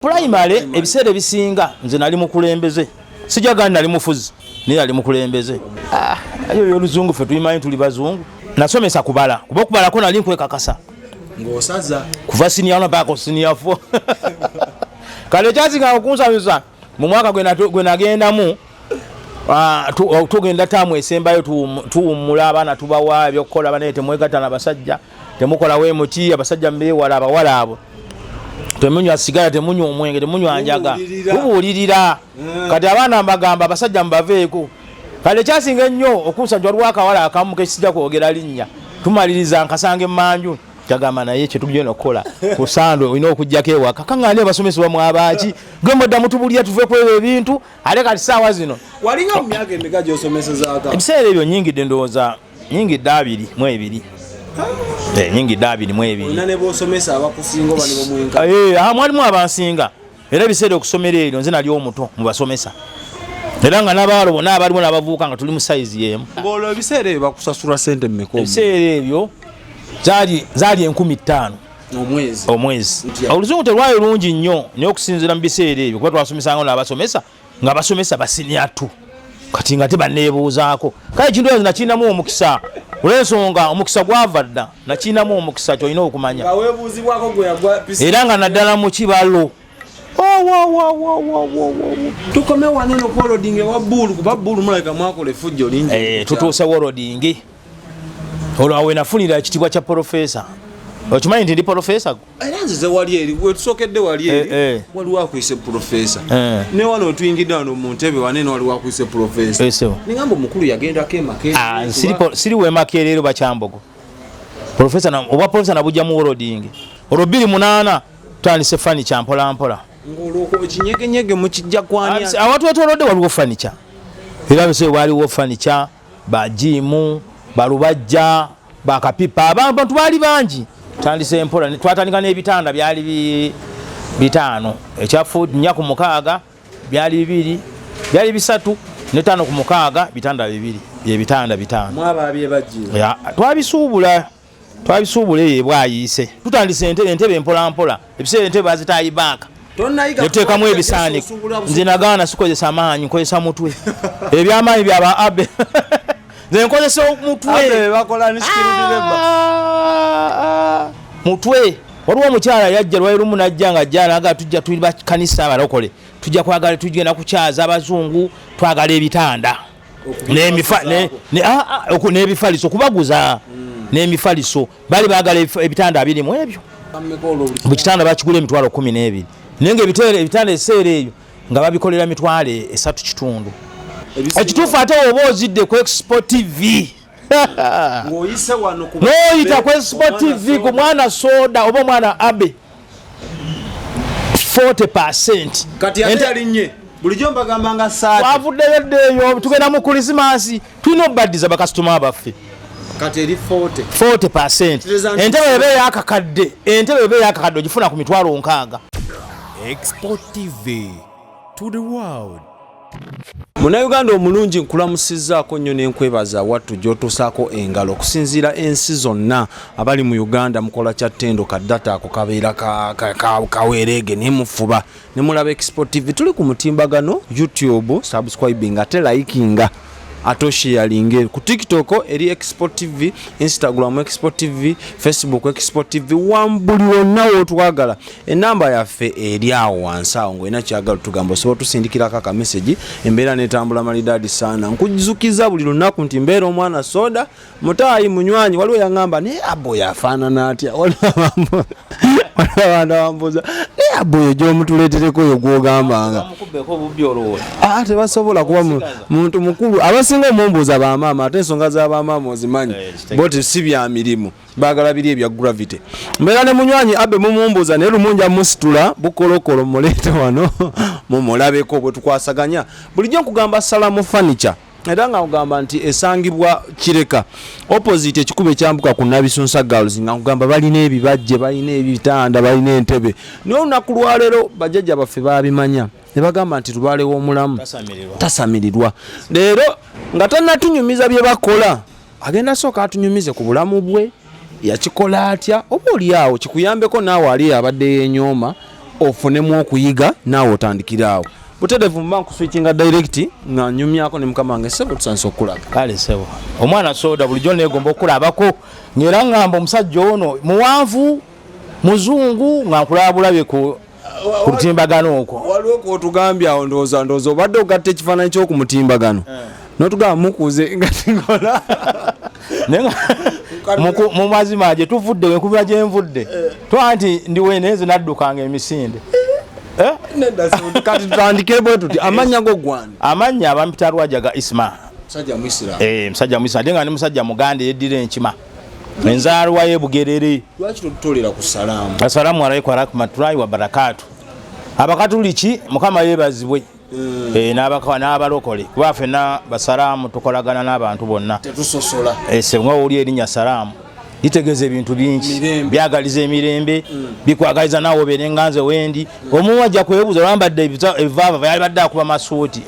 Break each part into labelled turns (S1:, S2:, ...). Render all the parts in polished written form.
S1: Primary ebiseera bisinga nze nali mukulembeze. Sijagana nali mufuzi. Ni ali mukulembeze. Ayo oluzungu fe tuyimanyi tuli bazungu. Nasomesa kubala. Kuba kubala ko nali nkwekakasa.
S2: Ng'osaza.
S1: Kuva senior 1 mpaka senior 4. Kale kyasinga okunsanyusa mu mwaka gwe nagendamu tugenda tamu esembayo tuwummula abaana tubawa ebyokukola bane temwegattana abasajja temukola wemuti abasajja mbewala abawala abo temunywa sigala temunywa omwenge temunywa njaga tubuulirira kati abaana mbagamba abasajja mbaveeko kale kyasinga ennyo okunsajja olwakawala akamu kesijja kwogera linnya tumaliriza nkasange mmanju kyagamba naye kye tugenda okukola ku sando olina okujjako ewaka kaŋŋaani abasomesebwa mwabaki gwe mudda mutubulira tuve ku ebyo ebintu ate kati ssaawa zino
S2: walinga mu myaka emeka gy'osomesezaako
S1: ebiseera ebyo nnyingidde ndowooza nnyingidde 22 nnyingidde 22
S2: olina ne b'osomesa abakusinga oba ne bamwenka
S1: mwalimu abansinga era ebiseera okusomera eryo nze nali omuto mu basomesa era nga n'abaalo bonna abalimu n'abavubuka nga tuli mu sayizi y'emu
S2: ng'olwo ebiseera ebyo bakusasula ssente mmeka
S1: ebiseera ebyo zaali 5,000 omwezi oluzungu terwali lungi nnyo naye okusinziira mu biseera ebyo kuba twasomesanga n'abasomesa nga basomesa basinyatu kati nga tebanneebuuzaako kale ekintu ekyo nakinamu omukisa olw'ensonga omukisa gwava dda nakinamu omukisa kyolina okumanya era nga naddala mu kibalo
S2: tukome waneno polodingi wa bbulu kuba bbulu mulabika mwakola effujjo lingi
S1: tutuuse wolodingi olwawe nafunira ekitibwa kya profesa okimanyi nti ndi profesa
S2: era nzize wali eri wetusokedde wali eri waliwo akwise profesa ne wano otuyingidde wano mu ntebe wanene waliwo akwise profesa ningamba omukulu yagendako emakeere
S1: siri wemakeere ero bakyambogo oba profesa nabujjamu wolodingi olwo 28 tutandise fanica mpolampola
S2: ng'olwoko ekinyegenyege mukijja kwani
S1: abantu wetolodde waliwo fanica era bese waliwo fanica bajimu balubajja bakapipa abantu bali bangi tandise empola twatandika n'ebitanda byali 5 ekyafu 4 ku 6 byali 2 byali 3 ne 5 ku 6 bitanda 2 byebitanda 5
S2: mwaba byebajjira
S1: twabisuubula eyo bwayise tutandise entebe empola ebiseera entebe bazitayi baaka neteekamu ebisaani nze nagaana sikozesa amaanyi nkozesa mutwe ebyamaanyi byaba abe nze nkozesa omutwe mutwe waliwo omukyala yajja lwali lumu najja nga ajja naga tujja tuli bakanisa abalokole tujja kwagala tugenda kukyaza abazungu twagala ebitanda n'ebifaliso kubaguza n'emifaliso bali baagala ebitanda 2 mu ebyo buli kitanda bakigula emitwalo 12 naye nga ebitanda ebiseera ebyo nga babikolera emitwalo 3.5 ekituufu ate oba ozidde ku Expo TV
S2: ng'oyise wano
S1: n'oyita ku Expo TV ku mwana soda oba omwana abe 40%
S2: kati ate yalinnye bulijjo mbagamba nga saati
S1: twavuddeyo eddeeyo tugenda mu Krismasi tulina obaddiza bakasitoma baffe
S2: kati eri
S1: 40% entebe ebe yakakadde ogifuna ku mitwalo 6.
S3: Expo TV to the world.
S2: Munnayuganda omulungi nkulamusizzaako nnyo n'enkwebaza wattu gy'otuusaako engalo okusinziira ensi zonna abali mu Uganda mukola kya ttendo kaddata ako kabeera kaweereege ne mufuba ne mulaba Expo TV tuli ku mutimbagano YouTube subscribing ate likinga ate sharinge ku TikTok eri Expo TV, Instagram Expo TV, Facebook Expo TV wambuli wonna wotwagala enamba yaffe eri awo wansi awo ng'olina kyagala tugamba osobola tusindikirako aka message embeera netambula malidaadi saana nkujukiza buli lunaku nti mbeera omwana soda mutaayi munywanyi waliwo yangamba ne abo yafaanana atya waliwo abantu bambuuza ne abo yo gy'omutuleetereko oyo gw'ogambanga tebasobola kuba muntu mukulu abasinga omumbuuza bamaama ate ensonga z'abamaama ozimanyi boti si bya mirimu baagala biri ebya gravity mbeera ne munywanyi abe mumumbuuza naye lumunja musitula bukolokolo muleete wano mumulabeko bwe tukwasaganya bulijjo nkugamba Salaam furniture era nga nkugamba nti esangibwa Kireka opposite ekikuba ekyambuka ku Nabisunsa Girls nga nkugamba balina ebibajje balina ebitanda balina entebe naye olunaku lwaleero bajjajja baffe babimanya ne bagamba nti lwalewo omulamu tasamirirwa leero nga tannatunyumiza bye bakola agenda sooka atunyumize ku bulamu bwe yakikola atya oba oli awo kikuyambeko naawe ali abadde yenyooma ofunemu okuyiga naawe otandikiraawo. Butereevu mba nkuswitchinga direct nga nyumyako ne mukama wange sebo tusanise okulaga.
S1: Kale sebo omwana soda bulijjo neegomba okulabako ng'era ngamba omusajja ono muwanvu muzungu nga nkulabulabye ku lutimbagano okwo.
S2: Waliwo kwotugambye awo ndowooza obadde ogatta ekifaananyi ky'okumutimbagano n'otugamba mukuze nga tingola
S1: mu mazima gye tuvudde wenkubira gye nvudde twanti ndiweneze naddukanga emisinde.
S2: Kati tutandike bwe tuti amannya go gwani?
S1: Amannya abampita Lwajaga Isma.
S2: Musajja Muisiramu.
S1: Musajja Muisiramu ate nga ndi musajja Muganda yeddira enkima. Enzaalwa ye Bugerere.
S2: Lwaki tutolera ku Salaam?
S1: Assalamu alaykum warahmatullahi wabarakatuh. Abakatuliki Mukama yeebazibwe. N'abalokole kuba ffenna Basalaamu tukolagana n'abantu bonna.
S2: Tetusosola.
S1: Senga oli erinnya Salaamu litegeeza ebintu bingi byagaliza emirembe bikwagaliza naawe obeere nganze wendi omumu ajja kwebuuza lwambadde ebivaava yali badde akuba masuuti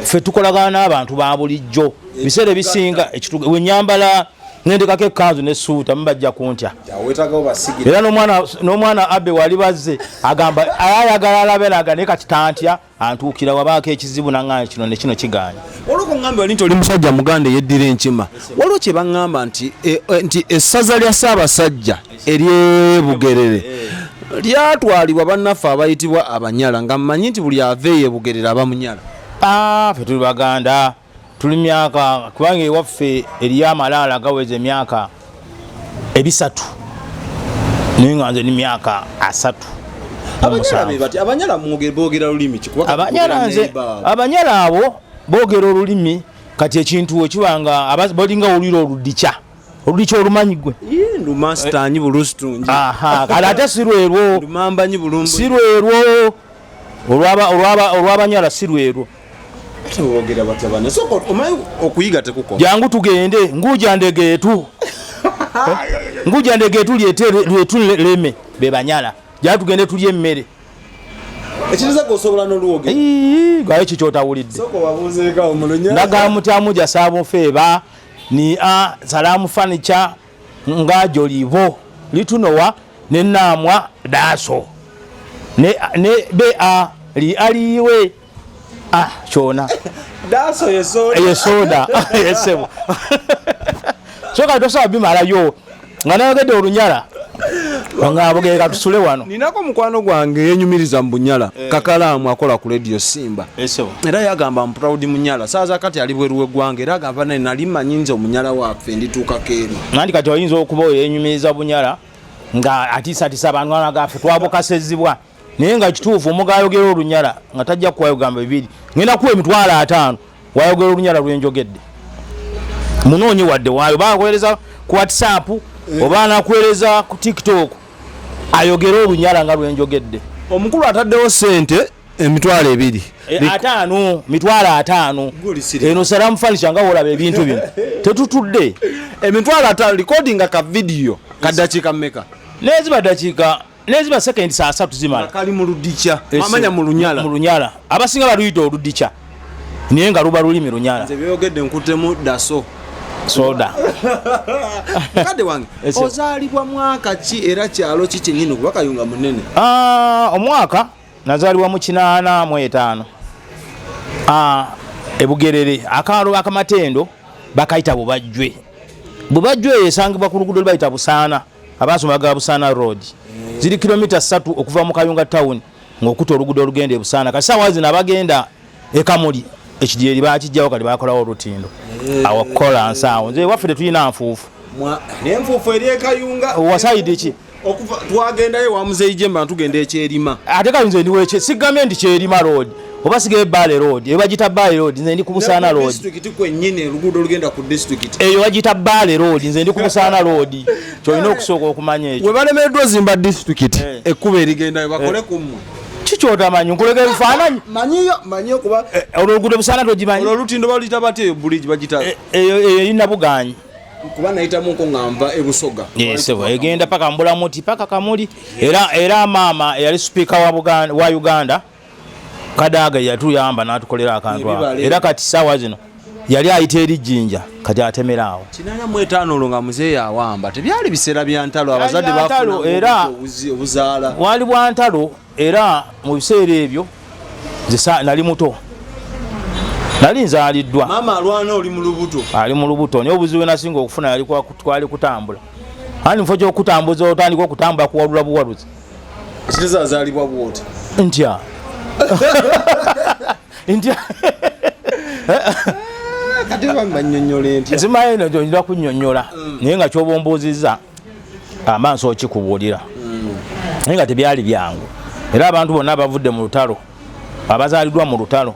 S1: ffe tukolagana n'abantu ba bulijjo biseera ebisinga wenyambala nendekako ekkanzu nessuuta mubajja kuntya era n'omwana abbe wali bazze agamba ayagala alabe naga naye kati tantya antuukira wabaako ekizibu naŋŋamba kino ne kino kigaanya.
S2: Olwo ngamba nti oli musajja Muganda yeddira enkima waliwo kye baŋŋamba nti essaza lya Ssaabasajja ery'e Bugerere lyatwalibwa bannaffe abayitibwa Abanyala nga mmanyi nti buli aveeyo e Bugerere aba munyala.
S1: Ffe tuli Baganda tuli myaka kubanga ewaffe eriyo amalaala gaweza emyaka 3 naye nga nze ni myaka 3.
S2: Abanyala boogera lulimi ki?
S1: Abanyala abo boogera olulimi kati ekintu ekibanga bolinga olulira oludikya olumanyi gwe
S2: ndumastanyi bulusitungi
S1: kale ate sirwerwo
S2: lumambanyi bulumbu
S1: sirwerwo olw'Abanyala sirwerwo.
S2: Boogera batya bane soko omayi okuyiga tekukoma
S1: jangu tugende nguja ndegeetu lyetu be Banyala jangu tugende tulye emmere
S2: ekiriza gosobola n'oluwoge
S1: gaye kikyotawulidde
S2: soko babuzeeka omulunya
S1: ndagala mutyamu jasaabu feeba ni Salaam furniture nga jolivo litunowa ne Naamwa Daaso ne bea li aliwe kyona
S2: Daaso
S1: yesoda yesebo soka tosaba bimalayo nga nayogedde Olunyala nga abogeka tusule wano.
S2: Ninako mukwano gwange yenyumiriza mu Bunyala Kakalaamu akola ku radio Simba era yagamba proud Munyala saaza kati ali bweruwe gwange era agamba nali manyinza Omunyala waffe ndituukako eno
S1: nandi kati oyinza okuba yenyumiriza Bunyala nga atiisatiisa abantu agaffe twabokasezibwa naye nga kituufu omugayogera Olunyala nga tajja kuwayogamba bibiri ngenda kuwa $5,000 wayogera Olunyala lwenjogedde munoonye wadde waayo bakuweereza ku WhatsApp oba nakuweereza ku TikTok ayogera Olunyala nga lwenjogedde.
S2: Omukulu ataddewo sente $2,000
S1: $5,000 eno Salaam furniture nga olaba ebintu bino tetutudde
S2: $5,000 recording ka video kaddakiika mmeka
S1: neziba second saa 3 zimala
S2: kali mu Ludicha amanya mu
S1: Lunyala abasinga baluyita Oludicha naye nga luba lulimi Lunyala
S2: nze byogedde nkutemu daso
S1: soda
S2: kade wange ozaalibwa mwaka ki era kyalo ki kyennyini kuba Kayunga munene?
S1: Omwaka nazaalibwa mu 85 e Bugerere akaalo akamatendo bakayita Bubajjwe esangibwa ku luguudo lbayita Busaana abasoma bagaba Busaana road ziri kilomita 3 okuva mu Kayunga town ng'okuta oluguudo olugenda e Busaana kati saawa zino abagenda e Kamuli ekidyeri bakijjawo kali bakolawo olutindo awakola nsaawo nze waffe tetulina nfuufu
S2: n'enfuufu eri e Kayunga
S1: wasaidi ki
S2: okuva twagendayo wa Muzeeyi Jemba tugenda ekyerima
S1: ate kali nze ndiweekye sigambye nti Kyerima road oba sigaye Baale road eyo bagita Baale road nze ndi ku Busaana road
S2: district kwennyini oluguudo olugenda ku district
S1: eyo bagita Baale road nze ndi ku Busaana road kyolina okusooka okumanya ekyo
S2: we balemereddwa zimba district ekkuba erigendayo bakole ku mmwe
S1: kikyotamanyi nkulega ebifaananyi
S2: manyiyo kuba
S1: oluguudo Busaana togimanyi
S2: olutindo baluyita bate eyo bridge bagita
S1: eyo erina Buganyi
S2: kuba nayitamuko ngamba e Busoga
S1: yesebo egenda paka Mbulamuti paka Kamuli era maama eyali speaker wa Uganda Kadaaga yatuyamba n'atukolera akantu era kati saawa zino yali ayita eri jjinja kati atemeraawo
S2: 85 olwo nga muzeeyi awamba tebyali biseera bya ntalo abazadde bafuna
S1: era
S2: obuzaala
S1: wali bwa ntalo era mu biseera ebyo nali muto nali nzaaliddwa
S2: maama alwana oli mu lubuto
S1: ali mu lubuto naye obuzibu nasinga okufuna yali twali kutambula ani mufo gy'okutambuza otandika okutambula kuwalula buwaluzi
S2: kiteza azaalibwa bwoti
S1: ntya ntya
S2: kati banyonyole ntya
S1: simanyi no gyonyira kunnyonnyola naye nga ky'obombuuzizza amaaso okikubuulira naye nga tebyali byangu era abantu bonna abavudde mu lutalo abazaaliddwa mu lutalo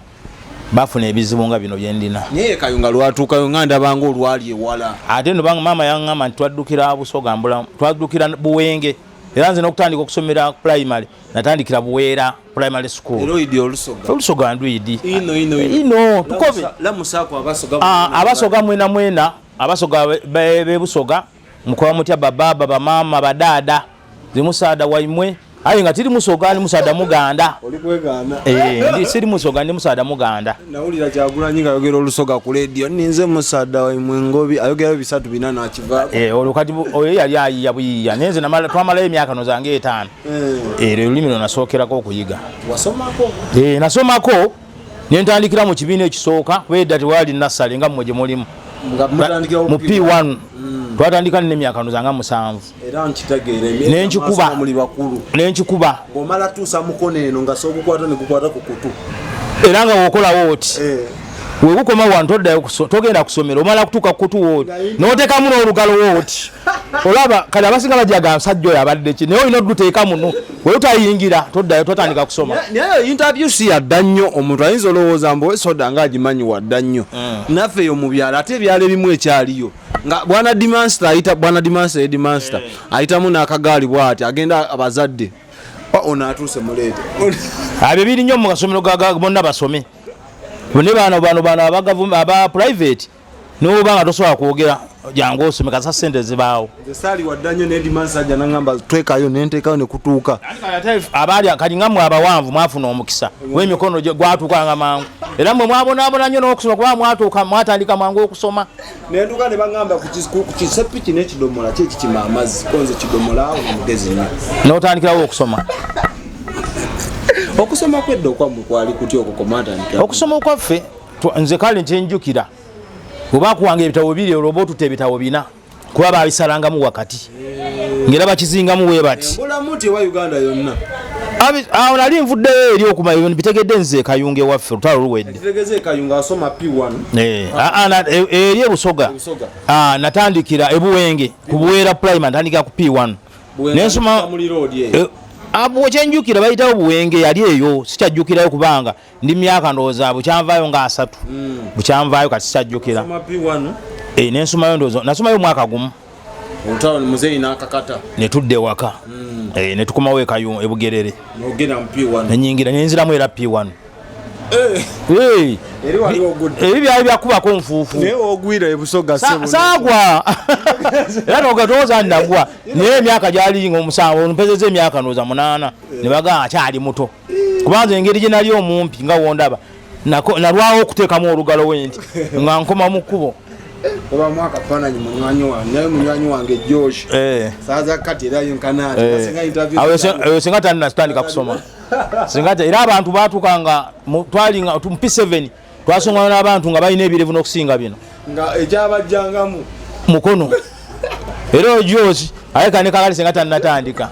S1: bafuna ebizibu nga bino byendina
S2: naye kayunga lwatuukayo nga ndabanga olwali ewala
S1: ate no maama yaŋŋamba nti twaddukira busoga mbula twaddukira buwenge era nze n'okutandika okusomera primary natandikira buweera primary school
S2: eroidi
S1: olusoga ndwidi
S2: ino
S1: tukobe
S2: lamusako
S1: abasoga mwena abasoga bebusoga mukola mutya bababa bamaama badaada zimusaada waimwe aye nga tiri musoga ni musaada muganda
S2: oli kwegana
S1: ndi siri musoga ni musaada muganda
S2: nawulira Kyagulanyi nga ayogera olusoga ku radio ninze musaada waimwe ngobi ayogera bisatu bina nakiva
S1: olukati oyo yali ayiya buyiya nenze twamalayo emyaka no zange 5 olulimi no nasookerako okuyiga
S2: wasomako
S1: nasomako nentandikira mu kibiina ekisooka wedda tewali nassale nga mmwe gye mulimu mu P1 twatandika n'emyaka zange 7
S2: era nkitegeere
S1: nenkikuba
S2: ng'omala tuusa mukono eno nga sookukwata ne kukwata ku kutu
S1: era nga wokolawo oti wekukoma wano togenda kusomera omala kutuuka kukutu wooti n'oteekamu n'olugalo wooti olaba kale abasinga bajaga nsajja oyo abadde ki naye olina oduteeka muno weyotayingira toddayo totandika kusoma
S2: naye interview si yadda nnyo omuntu ayinza olowooza mbu soda nga agimanyi wadda nnyo naffe eyo mu byalo ate ebyalo ebimu ekyaliyo nga bwana dimaster ayitamu n'akagaali bw'ati agenda abazadde ono atuuse muleete
S1: abyo biri nnyo mu kasomero bonna basome ne bano aba private noba nga tosobola kwogera jangu osome kasa sente zibaawo
S2: sali wadda nnyo ne dimansajja nangamba twekayo nenteekayo ne kutuuka
S1: abaali kali nga mmwe abawanvu mwafuna omukisa w'emikono gwatuuka nga mangu era mmwe mwabonaabona nnyo n'okusoma kuba mwatandika mangu okusoma
S2: nentuuka ne baŋŋamba ku kisepiki n'ekidomola ki ekikima amazzi konze kidomola awo mugezi nnyo
S1: n'otandikirawo okusoma
S2: okusoma kwedda okwammwe kwali kutya okukomatandika
S1: okusoma okwaffe nze kale nkyenjukira oba kuwanga ebitabo biri olwo oba otutta ebitabo 4 kuba babisalangamu wakati ngera bakizingamu wee bati
S2: mbulamu ti ewa Uganda yonna
S1: awo nali nvuddeyo eri okumanya bitegedde nze kayunga ewaffe olutalo luwedde
S2: kitegeze kayunga asoma P1
S1: eri ebusoga natandikira ebuwenge ku buweera primary natandikira ku P1 nensoma abo kyenjukira bayitawo buwenge yali eyo sikyajjukirayo kubanga ndi myaka ndowooza bukyanvaayo nga 3 bukyanvaayo kati sikyajjukira nensomayo ndowooza nasomayo mwaka gumu
S2: muzeeyi n'akakata
S1: netudda ewaka netukomawo ebugerere nenyingira nenziramu era P1 ebi byali byakubako nfuufu saagwa era nogatooza nagwa naye emyaka gyali nga 7 mpezeza emyaka ndowooza 8 ne bagamba akyali muto kubanza engeri gye nali omumpi nga wondaba nalwawo okuteekamu olugalo wenti nga nkoma mu kkubo
S2: oba mwaka fananyi munywanyi wange Josh saaza kati era
S1: ayo singa tandika kusoma era abantu batukanga twalinga mu P7 twasongana n'abantu nga balina ebirevu n'okusinga bino
S2: nga ekyabajjangamu
S1: mukono era Josh ayeka ne kakali singa tandika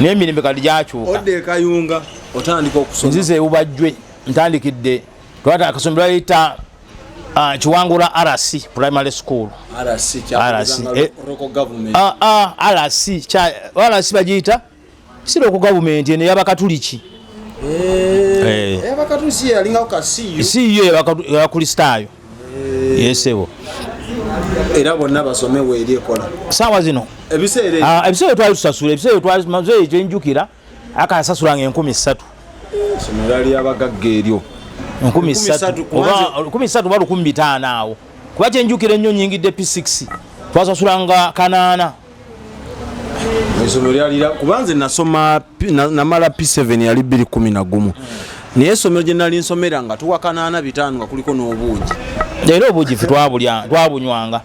S1: n'emirimu kali gyakyuka
S2: odde kayunga otandika okusoma
S1: nzize ubajjwe ntandikidde twata akasomero ayita Kiwangula RC primary school RC bagiyita si local government ene y'abakatuliki
S2: y'abakatuliki yalinga kasiyo
S1: si yo y'abakristaayo yesebo
S2: era bonna basomewo eri ekola
S1: saawa zino ebiseera twali tusasula ebiseera twali maze ekyenjukira akasasulanga 1300
S2: somero ali abagagga eryo
S1: 13 oba 15 awo kuba kyenjukira ennyo nyingidde P6 twasasulanga 8
S2: esomero lyalira kubanze nasoma namala P7 yali 211 naye essomero gye nali nsomera nga tuwakanaana bitaano nga kuliko n'obuugi.
S1: Era obuugi ffe twabunywanga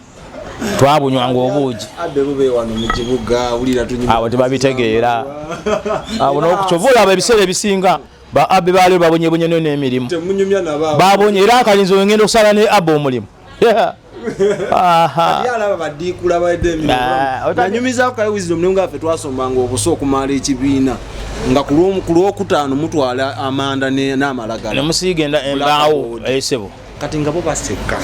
S1: obuugi.
S2: Abbe bube wano mu kibuga wulira tunyuma.
S1: Abo tebabitegeera. Abo n'okukyovula abo ebiseera ebisinga ba abbe baali babonyebonye n'emirimu.
S2: Temunyumya nabo.
S1: Babonye era akalinzo ngenda okusala ne abbe omulimu.
S2: Aha. Yalaba badikula baide emirimu. Nanyumiza ko wisdom ne ngaffe twasomanga obuso okumala ekibiina. Nga ku lwokutaano mutwala amanda n'amalagala.
S1: Ne musiigenda embaawo esebo.
S2: Kati nga bo baseka.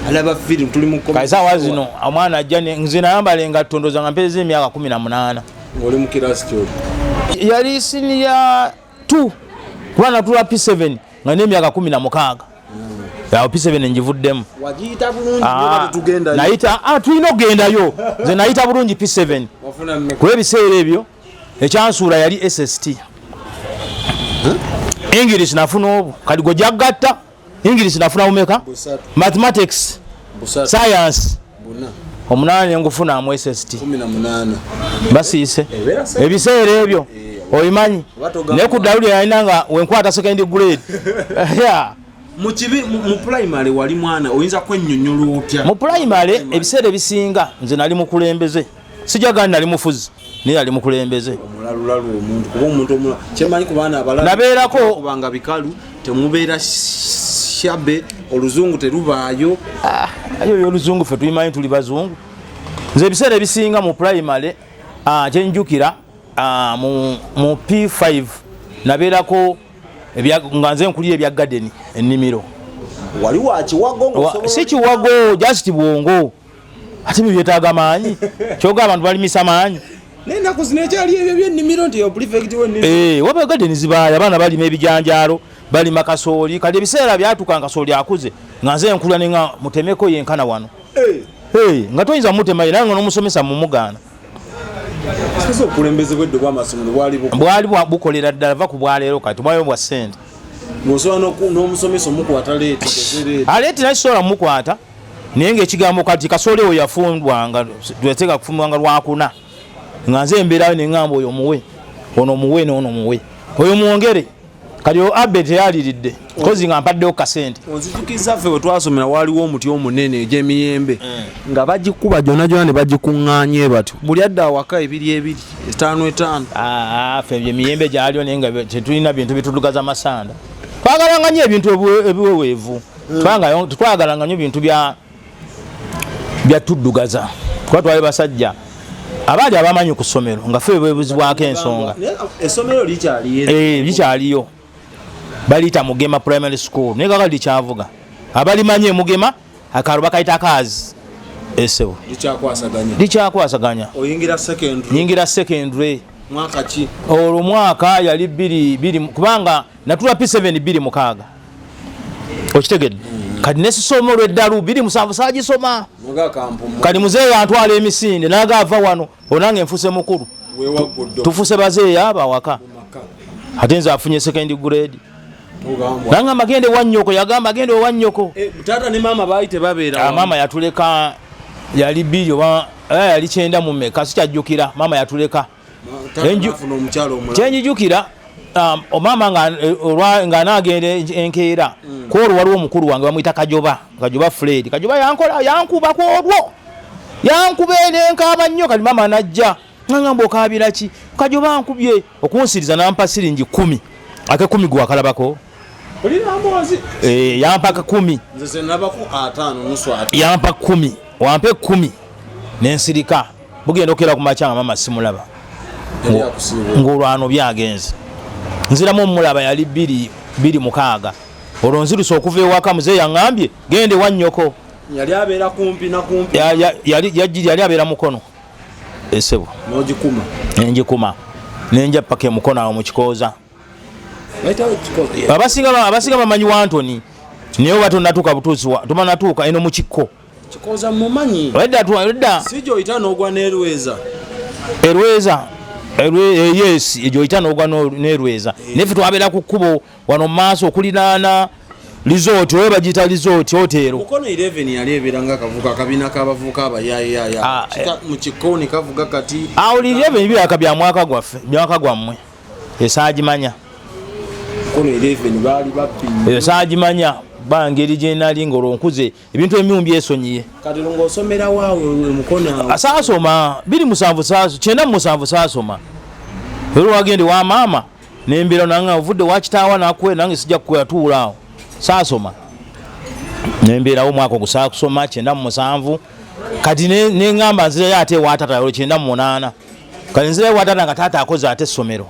S2: Alaba film tuli mu komedi.
S1: Kaisa wazino omwana ajja nze nayambala engatto ndoza nga mpeza emyaka 18.
S2: Ngoli mu kirasi kyo.
S1: Yali senior 2. Kwana tula P7 nga n'emyaka 16. Ya P7 njivuddemu.
S2: Wajiyita bulungi bwe tugenda.
S1: Nayita tulina ogendayo. Nze nayita bulungi P7.
S2: Wafuna mmeka.
S1: Ku ebiseera ebyo ekyansuula yali SST. English nafuna obwo kali go jagatta. English nafuna umeka? Mathematics. Busatu. Science. Buna. Omunane ngufuna mu SST.
S2: 18.
S1: Basiise. Ebiseera ebyo. Oyimanyi. Ne ku Daudi yayinanga wenkwata second grade. Yeah.
S2: Mu primary wali mwana oyinza kwennyonnyola otya?
S1: Mu primary ebiseera ebisinga nze nali mukulembeze. Sijaga nali mufuzi. Ni ali mukulembeze.
S2: Omulalulalu omuntu kuba omuntu omulala. Kyemanyi ku baana abalala.
S1: Nabeerako
S2: kubanga bikalu temubeera shabe oluzungu terubaayo.
S1: Ayo oluzungu fe tuyimanyi tuli bazungu. Nze ebiseera ebisinga mu primary kyenjukira mu P5 nabeerako nga nze nkulira ebya garden ennimiro.
S2: Wali wa kiwago
S1: si kiwago just bwongo. Ate byetaaga maanyi. Kyoga abantu balimisa maanyi.
S2: Nenda kuzinekyali ebyo byennimiro nti yo prefect wennimiro.
S1: Waba garden zibaaya abaana balima ebijanjaalo balima kasooli kali ebiseera byatuka kasooli akuze nga nze nkula nenga mutemeko yenkana wano. Nga toyinza mutema era nga n'omusomesa mu mugaana.
S2: Sasa okulembeze bwedde bw'amasomero
S1: bwali bukolera ddala va ku bwaleero kati bwayo bwa ssente.
S2: Bw'osobola n'omusomesa omukwata leeti.
S1: Aleeti nakisobola mukwata naye ng'ekigambo kati kasooli oyo yafundwanga tweteeka kufundwanga lwakuna nga nze embeerayo ne ŋŋamba oyo muwe ono muwe n'ono muwe oyo mwongere kati oyo abbe teyaliridde kozi nga mpaddeho kasente.
S2: Onzijukiza ffe bwe twasomera waaliwo omuti omunene egy'emiyembe nga bagikuba gyonna gyonna ne bagikuŋŋaanye batyo buli adda awaka 2 5.
S1: Ffe emiyembe gyaliyo naye nga tetulina bintu bitudugaza masanda. Twagalanga nnyo ebintu ebiweweevu. Twagalanga nnyo bintu bya tuddugaza. Kuba twali basajja abaali abamanyi ku ssomero nga ffe bwebuzibwako ensonga.
S2: Essomero likyaliyo.
S1: Likyaliyo. Baliyita Mugema Primary School. Naye kakali likyavuga. Abalimanyi Mugema akalo bakayita Kazi. Esebo. Likyakwasaganya. Oyingira secondary.
S2: Mwaka ki?
S1: Olwo mwaka yali 2 kubanga natula P7 2 okitegedde. Kati nesisoma olw'eddalu 2 saagisoma. Kati muzeeyo antwala emisinde n'agaava wano onange nfuse mukulu. Tufuse bazeeyo abawaka. Ate nze afunye second grade. Nanga magende wanyoko yagamba agende wanyoko.
S2: Tata ne mama baali tebabeera.
S1: Mama yatuleka yali 2 oba yali 9 mu meka sikyajjukira mama yatuleka.
S2: Enjufuna omukyalo omulala.
S1: Kyenjijukira omama nga anagende enkeera kwolwo waliwo omukulu wange bamuyita Kajoba Fred. Kajoba yankuba kwolwo yankuba enenkaaba nnyo kati mama najja ngamba okaabira ki Kajoba ankubye okunsiriza nampa siringi 10 ake 10 gwe wakalabako yampa 10
S2: nze nabako 5 nusu
S1: yampa 10 wampe 10 nensirika bugenda okera ku machanga mama simulaba ngolwano byagenze nziramu omulaba yali 2 olonzirusa okuva ewaka muzeeyi yaŋŋambye gende wanyoko
S2: yali abeera kumpi na kumpi
S1: yali abeera mukono esebo
S2: n'ogikuma
S1: njikuma nenja paka mukono awo mu Kikooza abasinga bamanyi wa Antony niyo batonatuuka butuusi tumanatuuka eno mu Kikko
S2: Kikooza mumanyi
S1: edda
S2: sijo oyita n'ogwa n'erweza
S1: yes ejo oyita n'ogwa n'erweza nefe twabeera ku kkubo wano mu maaso okulinaana resort oyo bagiyita resort hotel
S2: mukono 11 yali ebeeranga akavuga akabina k'abavubuka abayaayaaya mu Kikkooni kavuga kati
S1: oli 11 byaka bya mwaka gwaffe byaka gwammwe esagimanya
S2: mukono 11 bali bapinga
S1: sagimanya bangeri gyenali ngolonkuze ebintu emiumbi esonyiye
S2: kati ng'osomera waawe mukono
S1: saasoma 97 saasoma era wagende wa maama nembera nanga ovudde wakitaawa nakwe nange sijja kuyatuula awo saasoma nemberawo mwaka ogusaa kusoma 97 kati neŋŋamba nzirayo ate watata 98 kati nzirayo watata nga taata akoze ate essomero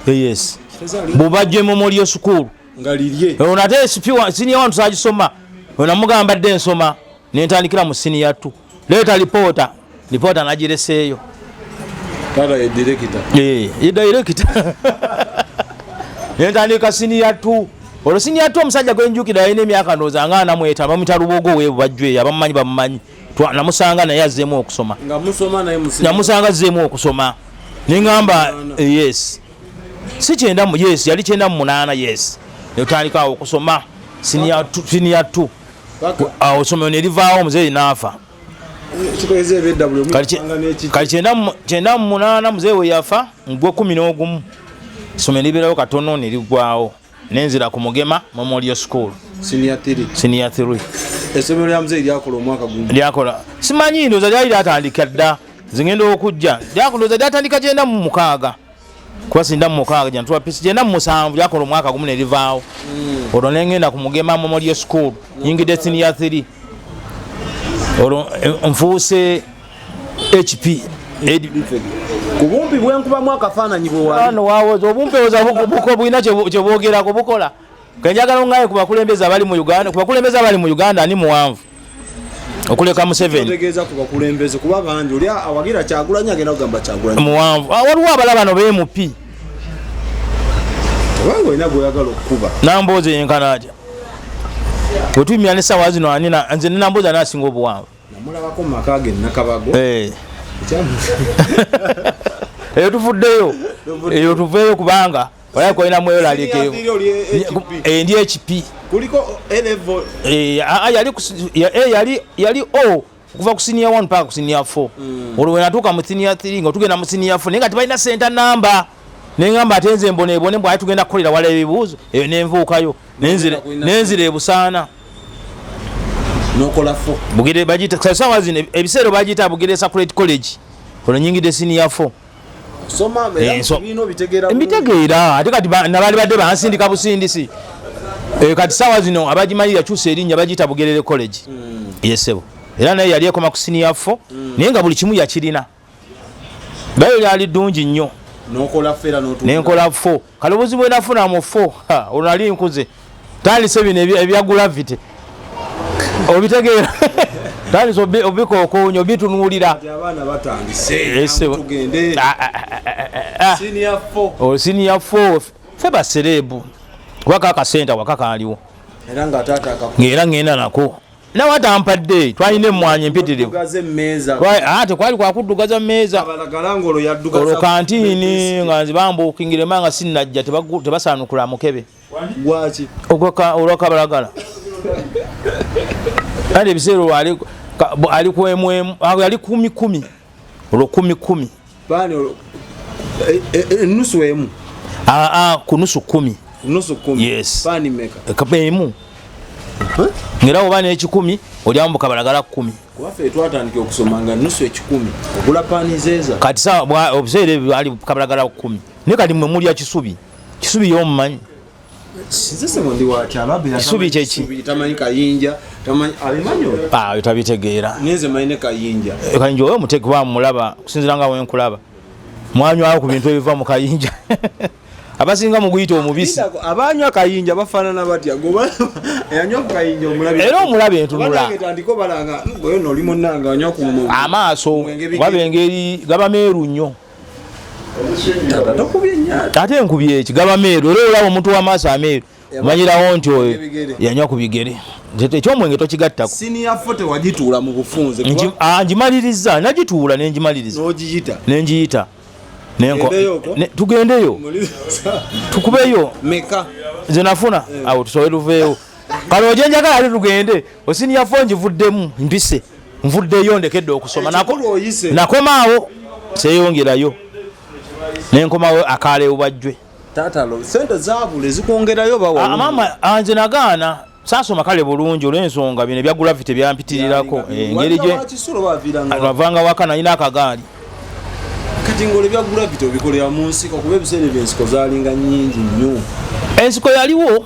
S1: yes bubajje memorial school
S2: nga lirye
S1: ono ate senior 1 tusagisoma onamugamba dde nsoma nentandikira mu senior 2 leeta lipoota nagireseeyo
S2: tata ye director
S1: director nentandika senior 2 olwo senior 2 omusajja gwenjukira yalina emyaka ndowooza nga 47 bamuyita lubogo webubajjwe abamumanyi bamumanyi namusanga naye azzeemu okusoma namusanga azzeemu okusoma neŋŋamba yes si 9 yes yali 98 yes netandikaawo okusoma senior 2 awo somero nerivaawo omuzeeyi naafa kali 98 muzeeyi we yafa ngwe 11 somero liberawo katono nerigwawo nenzira ku Mugema Memorial School
S2: senior
S1: 3
S2: essomero lya muzeeyi lyakola omwaka gumu
S1: lyakola simanyi ndooza lyali lyatandika dda zingenda okujja lyakundooza lyatandika 96 kuba sinda mu 6 jantuwa pisi 97 lyakola omwaka gumu nerivaawo olwo nengenda ku Mugema Memorial School yingidde senior 3 olwo nfuuse HP
S2: kubumpi bwenkubamu akafaananyi
S1: bwewaliwawoza obumpi oza buko bulina kyebwogerako bukola kenjagala ongaye kubakulembeza abali mu Uganda kubakulembeza abali mu Uganda ani muwanvu okuleka mu 7
S2: otegeeza kubakulembeze kuba bangi oli awagira Kyagulanyi agenda kugamba Kyagulanyi
S1: muwanvu waliwo abala bano bemupi
S2: obange olina gweoyagala okukuba
S1: namboozi yenkana atya wetuyimira n'essaawa zino anina nze nenamboozi anasinga obuwanvu
S2: namulabako mu maka ge Nakabago
S1: eyo tuveeyo kubanga olabika olinamu eyo lalikeyo ndi HP
S2: kuliko level
S1: yali okuva ku senior 1 paka ku senior 4 olwo wenatuuka mu senior 3 nga tugenda mu senior 4 naye nga tebalina center number neŋŋamba ate nze mbone mbwaye tugenda kukolera wala ebibuuzo eyo nenvuukayo nenzira ebusaana
S2: nokola
S1: 4 bagita sawa zino ebiseero bagiyita Bugere Sacred College olwo nyingidde senior 4
S2: soma bino
S1: bitegeera ate kati nabali badde bansindika busindisi kati sawa zino abagimalira kyusa erinnya bagiyita Bugere College yesebo era naye yali ekoma ku senior 4 naye nga buli kimu yakirina bayo lyali ddungi nnyo nenkola 4 kale obuzibu bwenafuna mu 4 olwo nali nkuze tandise bino ebya gravity obitegeera tandise obikookoonyo bitunuulira senior 4 fe basereebu kubaka akasenta wakakaaliwo ng'era ngenda nako nawe atampadde twalina emmwanyi empitirivu tekwali kwakuddugaza mmeeza olwo kantiini nga nzibambuukingirema nga sinnajja tebasaanukula mukebe olwakabalagala kandi ebiseera olwo ali kwemwemu yali 10 olwo 10
S2: nusu emu
S1: ku nusu 10 yes emu ngera oba n'ekikumi olyamu bukabalagala 10
S2: waffe twatandika okusoma nga nusu ekikumi ogula paani zeeza
S1: kati sawa obuseera ebyo ali bukabalagala 10 naye kati mwe mulya kisubi y'omumanyi kisubi kyeki
S2: tamanyi kayinja
S1: ayo tabitegeera
S2: neze mayine kayinja
S1: oyo omuteki bamulaba kusinzira nga wenkulaba mwanywawo ku bintu ebiva mu kayinja abasinga mu guyita omubisi
S2: abanywa kayinja bafaanana batya yanywa ku kayinja omulabi
S1: era omulabi entunula amaaso waba engeri gaba meeru nnyo ate enkubye eki gaba meeru era olaba omuntu w'amaaso ameeru omanyirawo nti oyo yanywa ku bigere ekyomwenge tokigattako
S2: siniyafote wagituula mu bufunze
S1: ngimaliriza nagituula nengimaliriza nengiyita tugendeyo tukubeyo nze nafuna awo tusobe tuveeyo kale ojenjagala ate tugende osiniyafo ngivuddemu mpise nvuddeyo ndekedde okusoma nakomaawo seyongerayo nenkomawo akaalewo bajjwe
S2: tatalo sente zaabule zikwongerayo bawa
S1: mama anje nagaana saasoma kale bulungi olw'ensonga bino ebya gravity byampitirirako engeri gye bavanga waka nalina akagaali
S2: kati ngolo bya gravity obikolera mu nsiko kuba ebiseera by'ensiko zaalinga nnyingi nnyo
S1: ensiko yaliwo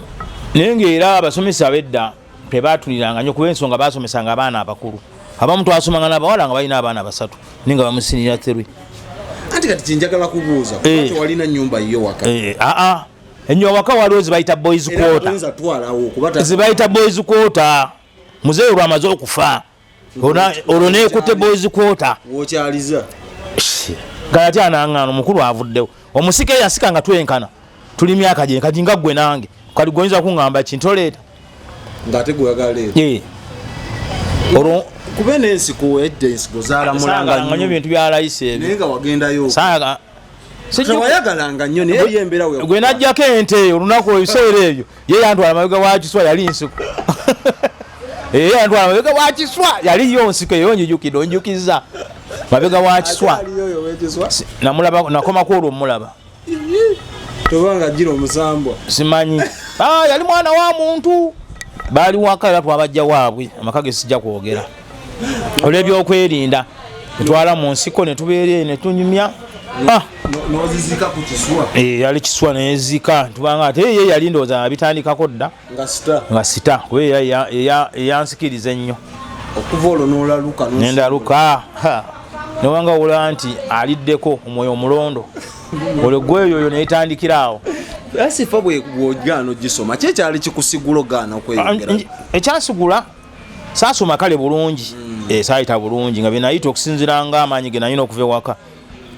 S1: naye ng'era abasomesa ab'edda tebaatuliranga nnyo kuba ensonga baasomesanga abaana abakulu abamu twasomanga n'abawala nga balina abaana basatu naye nga bamusinira therwe
S2: anti kati kinjagala kubuuza kuba walina nnyumba yo waka
S1: ennyo waka waliwo zibayita boys quarter zibayita boys quarter muzeeyo lwamaze okufa olwo neekutte boys quarter
S2: wokyaliza
S1: galati anaŋŋaano omukulu avuddewo omusika eyasika nga twenkana tuli myaka gye kati nga ggwe nange kali goyinza kuŋŋamba kintoleeta
S2: ng'ate gweyagala leeta
S1: olwo
S2: kube n'ensiko edda ensiko zaalamulanga
S1: nnyo bintu bya layisi ebyo
S2: naye nga wagendayo
S1: saaga
S2: tewayagalanga nnyo naye yembeera
S1: gwe najjako ente olunaku ebiseera ebyo ye yantwala mabega wa kiswa yali nsiko yantwala mabega wa kiswa yaliyo nsiko eyo njijukidde onjukiza mabega wa kiswa namulaba nakomako olwo mulaba
S2: tobanga gira omusambwa
S1: simanyi yali mwana wa muntu baali waka era twabajja waabwe amaka ge sijja kwogera olw'ebyokwerinda netwala mu nsiko netubeera netunyumya
S2: nozizika ku kiswa
S1: yali kiswa neyezika tubanga ate ye yali ndowooza bitandikako dda nga sita kuba eyansikiriza ennyo
S2: okuva olwo n'olaluka
S1: nendaluka newanga wula nti aliddeko omwoyo omulondo olwo gweyoyo neyitandikira awo
S2: asifa bw'ogaana ogisoma kyekyali kikusigula ogaana okweyongera
S1: ekyasigula saasoma kale bulungi saayita bulungi nga benayita okusinzira nga amaanyi ge nalina okuva ewaka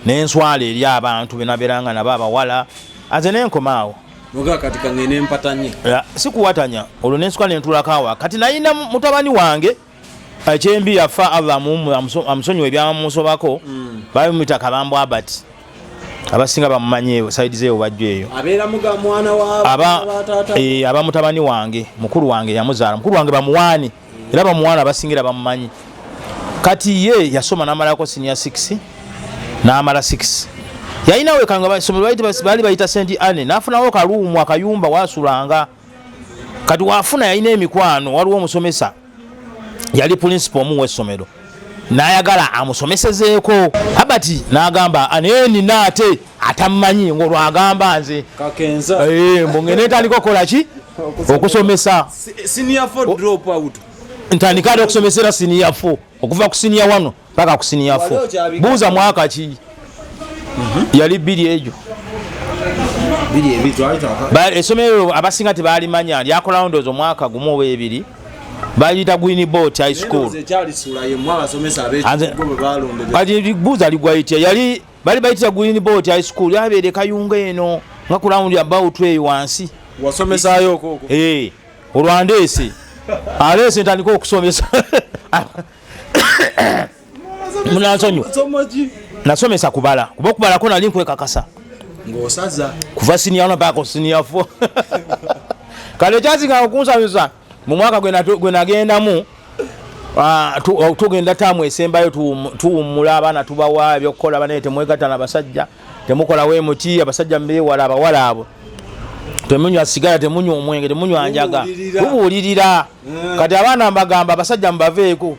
S1: n'enswala eri abantu benabeeranga nabo abawala aze nenkomaawo
S2: noga kati kange nempatanye
S1: sikuwatanya olwo nenswala nentulako awa kati nalina mutabani wange ekyembi yafa avamu amusonyiwa ebyamusobako babimuyita kabambo abati abasinga bamumanyi saidi zeewo bajjo eyo
S2: abeera muga mwana
S1: aba mutabani wange mukulu wange yamuzaala mukulu wange bamuwaani era bamuwaana abasingira bamumanyi kati ye yasoma n'amalako senior 6 n'amala 6 yalina wekanga baali bayita St. Anne n'afunawo kaluumu akayumba waasulanga kati waafuna yalina emikwano waliwo omusomesa yali principal omu w'essomero n'ayagala amusomesezeeko habati n'agamba naye nina ate atamumanyi ng'olwo agamba nze
S2: kakenza
S1: mbongene ntandika okukola ki okusomesa
S2: senior 4 drop out
S1: ntandika ate okusomesera senior 4 okuva ku senior 1 paka ku senior 4 buuza mwaka ki yali bbiri egyo essomero abasinga tebalimanya lyakolawo ndowooza omwaka gumu oba ebiri baliyita Green Boat High School kati buuza ligwayitya yali bali bayitira Green Boat High School yabeere kayunga eno nga ku round about eyo wansi
S2: wasomesaayo okoko
S1: olwandeese aleese ntandika okusomesa munansonyiwa nasomesa kubala kuba okubalako nali nkwekakasa
S2: ng'osaza
S1: kuva senior 1 mpaka senior 4 kale kyasinga okunsanyusa mu mwaka gwe nagendamu tugenda taamu esembayo tuwummula abaana tubawa ebyokukola banaye temwegattana abasajja temukola wemuti abasajja mbeewala abawala abo temunywa sigala temunywa omwenge temunywa njaga tubuulirira kati abaana mbagamba abasajja mubaveeko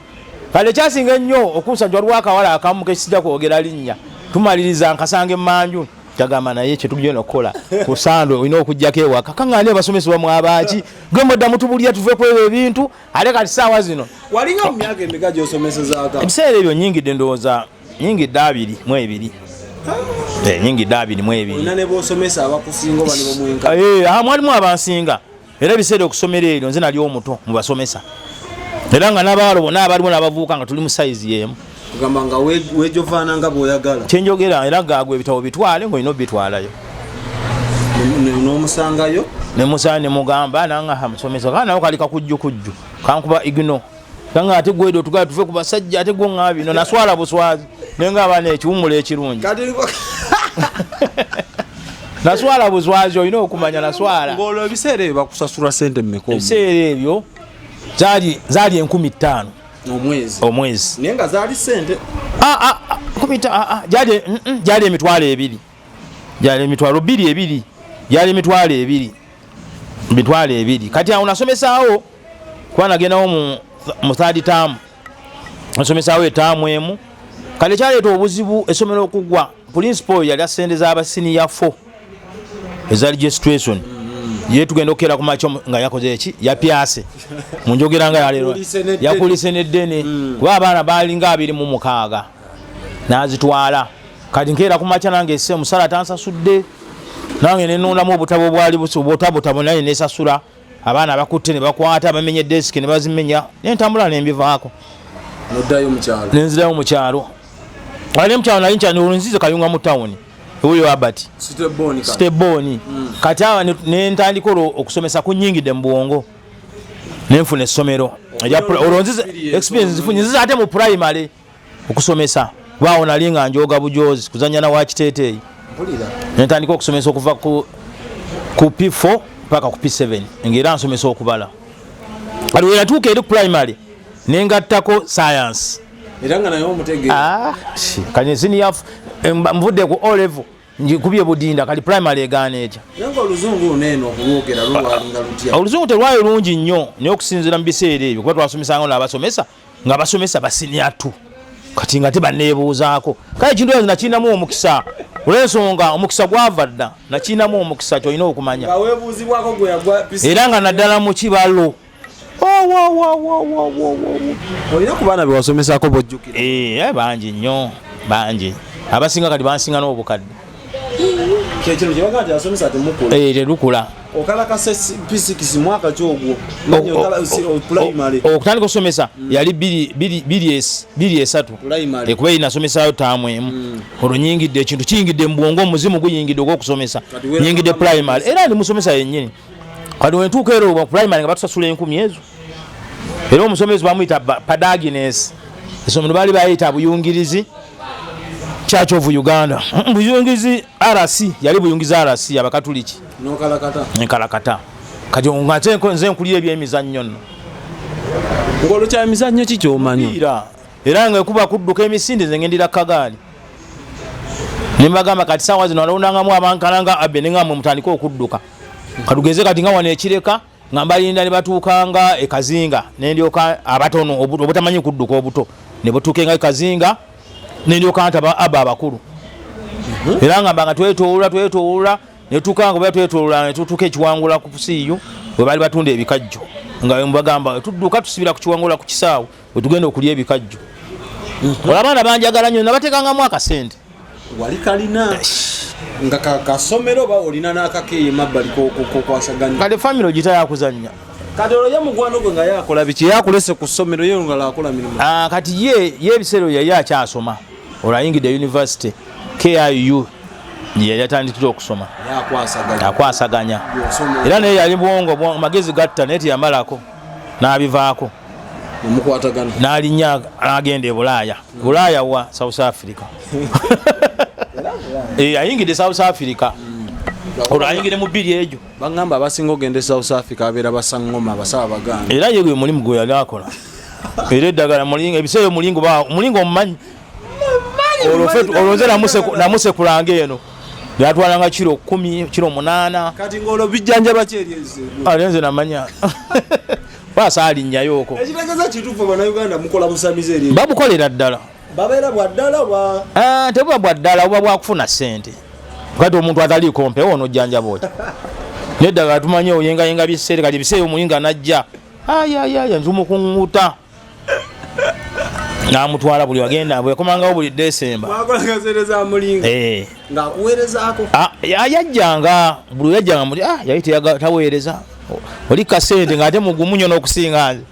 S1: kale kyasinga ennyo okunsanyusa waliwo akawala akamu kesijja kwogera linnya tumaliriza nkasanga emmanju kyagamba naye kyetugenda okukola ku sando olina okujjako ewaka kaŋŋaani abasomesi bamwe abaaki gwe modda mutubulira tuve ku ebyo ebintu ate kati saawa zino
S2: walinga mu myaka emeka gy'osomesezaako
S1: ebiseera ebyo nyingidde ndowooza nyingidde 22 nyingidde 22
S2: olina ne b'osomesa abakusinga oba ne bamwenka
S1: mwalimu abansinga era ebiseera okusomera eryo nze nali omuto mu basomesa era nga n'abawala bonna abalimu n'abavubuka nga tuli mu sayizi y'emu
S2: kugamba nga wejovaana nga bw'oyagala
S1: kyenjogera era gaagwe ebitabo bitwale ng'olina obitwalayo
S2: n'omusangayo
S1: nemusanga nemugamba nanga musomesa kana nawe kali kakujjukujju kankuba igno kanga ate gwedo otugala tuve ku basajja ate gwo nga bino naswala buswazi nenga abaana ekiwumula ekirungi naswala buswazi olina okumanya naswala
S2: ng'olwo ebiseera ebyo bakusasula sente mmeka
S1: ebiseera ebyo zaali 15,000 omwezi
S2: naye nga zaali sente
S1: gyali emitwalo ebiri gyali emitwalo 2 2 yali mitwalo ebiri kati awo nasomesaawo kuba nagendawo mu third term nasomesaawo etaamu emu kale kyaleeta obuzibu essomero okugwa principal yali asente z'abasiniya 4 eza registration ye tugenda okukeera ku makyo nga yakoze eki yapyase munjogera nga yaleero yakulise n'eddene kuba abaana baalinga 26 n'azitwala kati nkeera ku makya nange esse musala tansasudde nange nenondamu obutabo bwali butabutabo naye nesasula abaana bakutte ne bakwata bamenye desk ne bazimenya nentambula nembivaako nenzirayo mu kyalo ali mu kyalo nali nkyani olunzize kayunga mu tawuni oyo abati steboni kati awa nentandika okusomesa kunyingidde mu bwongo nenfuna essomero olwonzize experience zifunyiziza ate mu primary okusomesa waawo nali nga njoga bujozi kuzanya na wakiteeteeyi nentandika okusomesa okuva ku P4 paka ku P7 ngera nsomesa okubala kati we natuuka eri ku primary nengattako science
S2: era nga nayo omutege
S1: kati senior mvudde ku O level njikubye budinda kali primary egaana etya
S2: yango oluzungu neno okulwogera lwalinga lutya
S1: oluzungu terwayo lungi nnyo naye okusinziira mu biseera ebyo kuba twasomesanga n'abasomesa nga basomesa basiniatu kati nga tebaneebuuzaako kale ekintu ekyo nakinamu omukisa olw'ensonga omukisa gwava dda nakinamu omukisa kyolina okumanya era nga naddala mu kibalo
S2: olina ku baana bewasomesako bojjukira
S1: bangi nnyo bangi abasinga kati bansinga n'obukadde
S2: kyekino kyebagaa nti asomesa temukula
S1: terukula
S2: okalakase P6 mwaka kyogwo
S1: okutandika okusomesa yali 23 kuba nasomesaayo taamu emu olwo nyingidde ekintu kiyingidde mu bwongo omuzimu guyingidde ogw'okusomesa nyingidde primary era ndi musomesa yennyini kati wentuuka ero ku primary nga batusasula 1000 ezo era omusomesa bamuyita Padagines essomero baali bayita buyungirizi Church of Uganda buyungizi RC yali buyungizi RC abakatuliki nkalakata kati ngate nze nkulira ebyemizannyo nno
S2: ngolo kya mizannyo kikyomanyi
S1: era nga kuba kudduka emisinde nze ngendira kagaali nimbagamba kati sawa zino alondangamu abankalanga abenengamwe mutandika okudduka katugeze kati nga wana ekireka nga mbalinda ne batuukanga ekazinga nendyoka abatono obutamanyi kudduka obuto ne batuukenga ekazinga nendyoka ntaba aba abakulu era nga mbanga twetoola netukanga bwe twetoola netutuka ekiwangula ku pusiyo bwe bali batunda ebikajjo nga mbagamba tudduka tusibira ku kiwangula ku kisaawo bwe tugenda okulya ebikajjo abaana banjagala nnyo nabatekangamu akasente
S2: wali kalina nga kasomero ba olina n'akakeeye mabbali kwasaganya
S1: kale family ogita yakuzannya
S2: kati olwo ye mugwano gwe nga yakola biki yakulese ku ssomero ye nga laakola mirimu
S1: kati ye ebiseero yali akyasoma olwo ayingidde university KIU yali atandikira okusoma akwasaganya era naye yali bwongo magezi gatta naye teyamalako n'abivaako n'alinnya agenda e Bulaaya wa South Africa ayingidde South Africa olwo ayingidde mu bbiri egyo
S2: bagamba abasinga ogenda e South Africa abeera basangoma basaba baganda
S1: era ye gwe mulimu gwe yali akola era eddagala ebiseera omulingo omumanyi olwo nze namusekulanga eno yatwalanga kiro 10 kiro 8
S2: kati ng'olwo bijjanjaba kyeryenze
S1: nze namanya baasa alinnyayooko
S2: ekitegeeza kituufu bannayuganda mukola busamize eri
S1: babukolera ddala
S2: babeera bwaddala
S1: tebuba bwaddala buba bwakufuna ssente kati omuntu ataliiko mpewo onojjanjaba oti neddagala tumanye oyengayenga biseere kati ebiseera omuyinga najja ayayaya nzumukuŋŋuta namutwala buli wagenda bwekomangawo buli December yajjanga buli yajjanga muli yali taweereza oli kasente ng'ate mugumu nnyo n'okusinga nze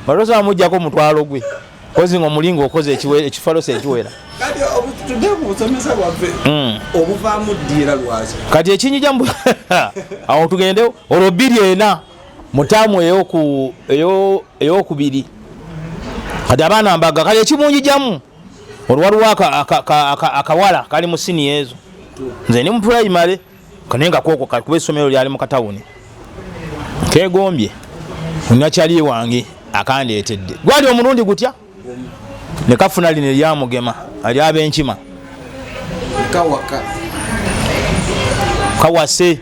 S1: baloza amuggyako omutwalo gwe kozi nga omulingo okoze ekifalosi ekiwera kati ekinyija awo tugende olwo 2 mu taamu ey'okubiri kati abaana mbaga kali ekimunjijamu olwo waliwo akawala kali mu siniya ezo nze ni mu primary kanenga kwoko kuba essomero lyali mu katawuni kegombye nakyali wange akandeetedde gwali omulundi gutya ne kafuna lino eryamugema ali ab'enkima kawase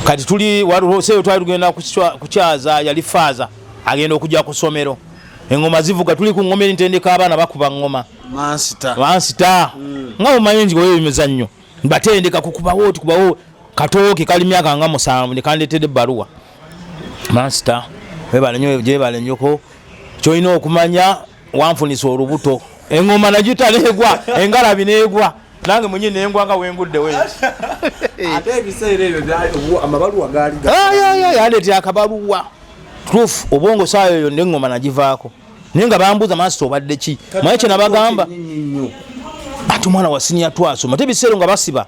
S1: kati tuli walose twali tugenda kukyaza yali faza agenda okujja ku somero engoma zivuga tuli ku ngoma entendeka abana bakuba ngoma mansita nga umanyi nti wewe emizannyo batendeka kukubawo katooke kali myaka nga 7 nekandetede baruwa mansita webale nyoko kyoyina okumanya wanfunisa olubuto engoma nagitanegwa engalabi negwa nange mwenye nengwa nga wengudde we
S2: ate ebiseera ebyo amabaluwa gaali
S1: yaleetera akabaluwa truth obongo saayo eyo nengoma nagivaako naye nga bambuuza maasita obadde ki manye kye nabagamba ati omwana wa siniya twasoma te ebiseera nga basiba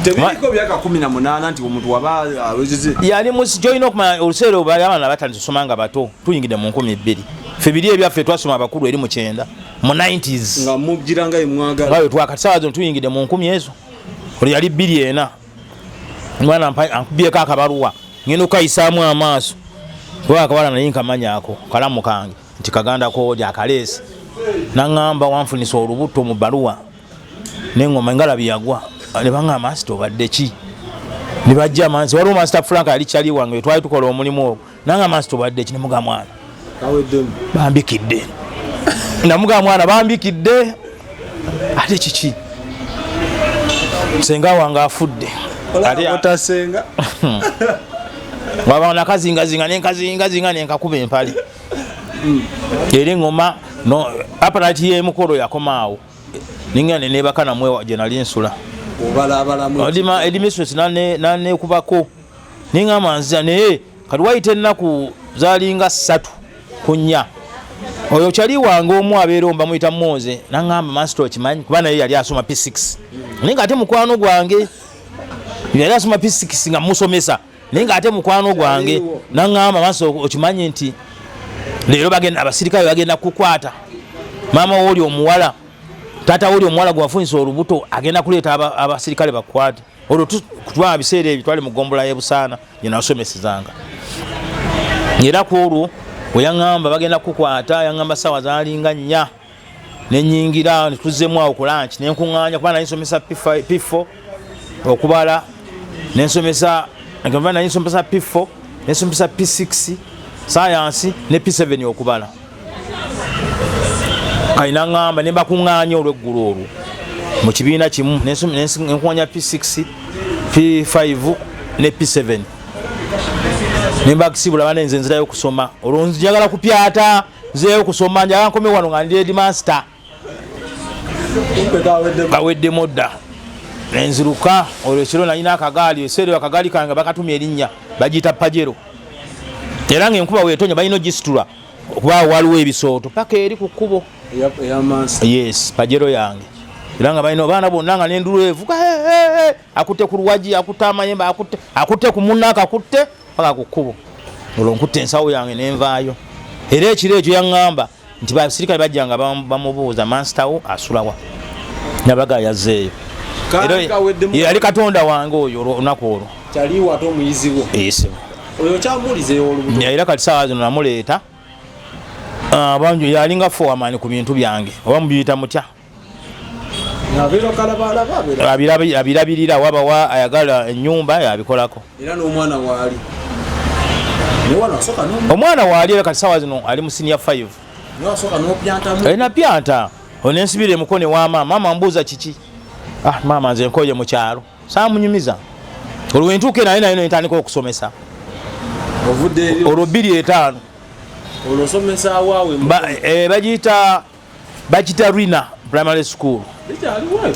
S2: tebiriko byaka 18 nti omuntu waba awezeze
S1: yali musijolina okumanya oluseera obali abaana batandise kusoma nga bato tuyingidde mu 12 ffe biri ebyaffe twasoma abakulu eri mu 9 mu 90s
S2: nga mugiranga emwagala
S1: bayo twakati sawa zo tuyingidde mu 10 ezo oli yali 2 mwana ankubyeko akabaluwa ngenda okukayisaamu amaaso kuba akabala naye nkamanyako kalamu kange nti kaganda koodi akaleesi naŋŋamba wanfunisa olubuto mu baluwa nengoma engalabi yagwa ne banga master obadde ki ne bajja manzi waliwo master Frank ali kyali wange twali tukola omulimu ogwo nanga master obadde ki ne muga mwana
S2: kaweddemu
S1: bambikidde namuga mwana bambikidde ate kiki senga wange afudde
S2: ali otasenga
S1: wabana kazingazinga nenkazingazinga nenkakuba empale eri ngoma no aparati y'emukolo yakomaawo ningane nebakana mwe gye nali nsula edimistress nanekubako ningamba nzija naye kati wayita ennaku zalinga 3 ku 4 oyo kyali wange omu abeera omba muyita Moze naŋŋamba master okimanyi kuba naye yali asoma P6 naye nga ate mukwano gwange yali asoma P6 nga musomesa naye nga ate mukwano gwange naŋŋamba master okimanyi nti leero bagenda abasirikale bagenda kukwata mama woli omuwala tata woli omuwala gwafunisa olubuto agenda kuleeta abasirikale bakwate olwo kutwala biseera ebyo twali mu gombola y'ebusaana gye nasomesezanga era ku olwo weyaŋŋamba bagenda kukwata yaŋŋamba sawa zalinga 4 nenyingira netuzzemu awo ku lanchi nenkuŋŋaanya kuba nali nsomesa P4 okubala nensomesa P4 nensomesa P6 science ne P7 okubala kayina ngamba ne bakuŋŋaanya olw'eggulu olwo mu kibiina kimu nenkuŋŋaanya P6 P5 ne P7 nemba kisibula bane nze nzirayo kusoma olwo njagala kupyata nzeyo kusoma njagala nkome wano nga ndi headmaster kawedde modda nenziruka olwo ekiro nalina akagaali eseera akagaali kange bakatumya erinnya bagiyita pajero era ng'enkuba weetonya balina ogisitula okuba waliwo ebisooto paka eri ku kkubo yes pajero yange era nga balina abaana bonna nga n'endulu evuga akutte ku luwaji akutte amayembe akutte ku munnaako akutte paka ku kkubo olwo nkutte ensawo yange nenvaayo era ekiro ekyo yaŋŋamba nti basirikale bajja nga bamubuuza mansitawo asulawa nabaga yazzeeyo yali katonda wange oyo olunaku olwo
S2: kyaliwo ate omuyiziwo oyo kyamulizeyo olubuto
S1: era kati saawa zino namuleeta banjo yalinga foreman ku bintu byange oba mubiyita mutya abirabirira wabawa ayagala ennyumba yabikolako
S2: era n'omwana waali
S1: omwana waali kati saawa zino ali mu senior 5 alina pyanta onensibira emukone wa maama mbuuza kiki maama nze nkoye mu kyalo saamunyumiza olwo entuuke naye naye ntandika okusomesa olwo 2.5
S2: olosomesa waawe
S1: bagita Rina primary school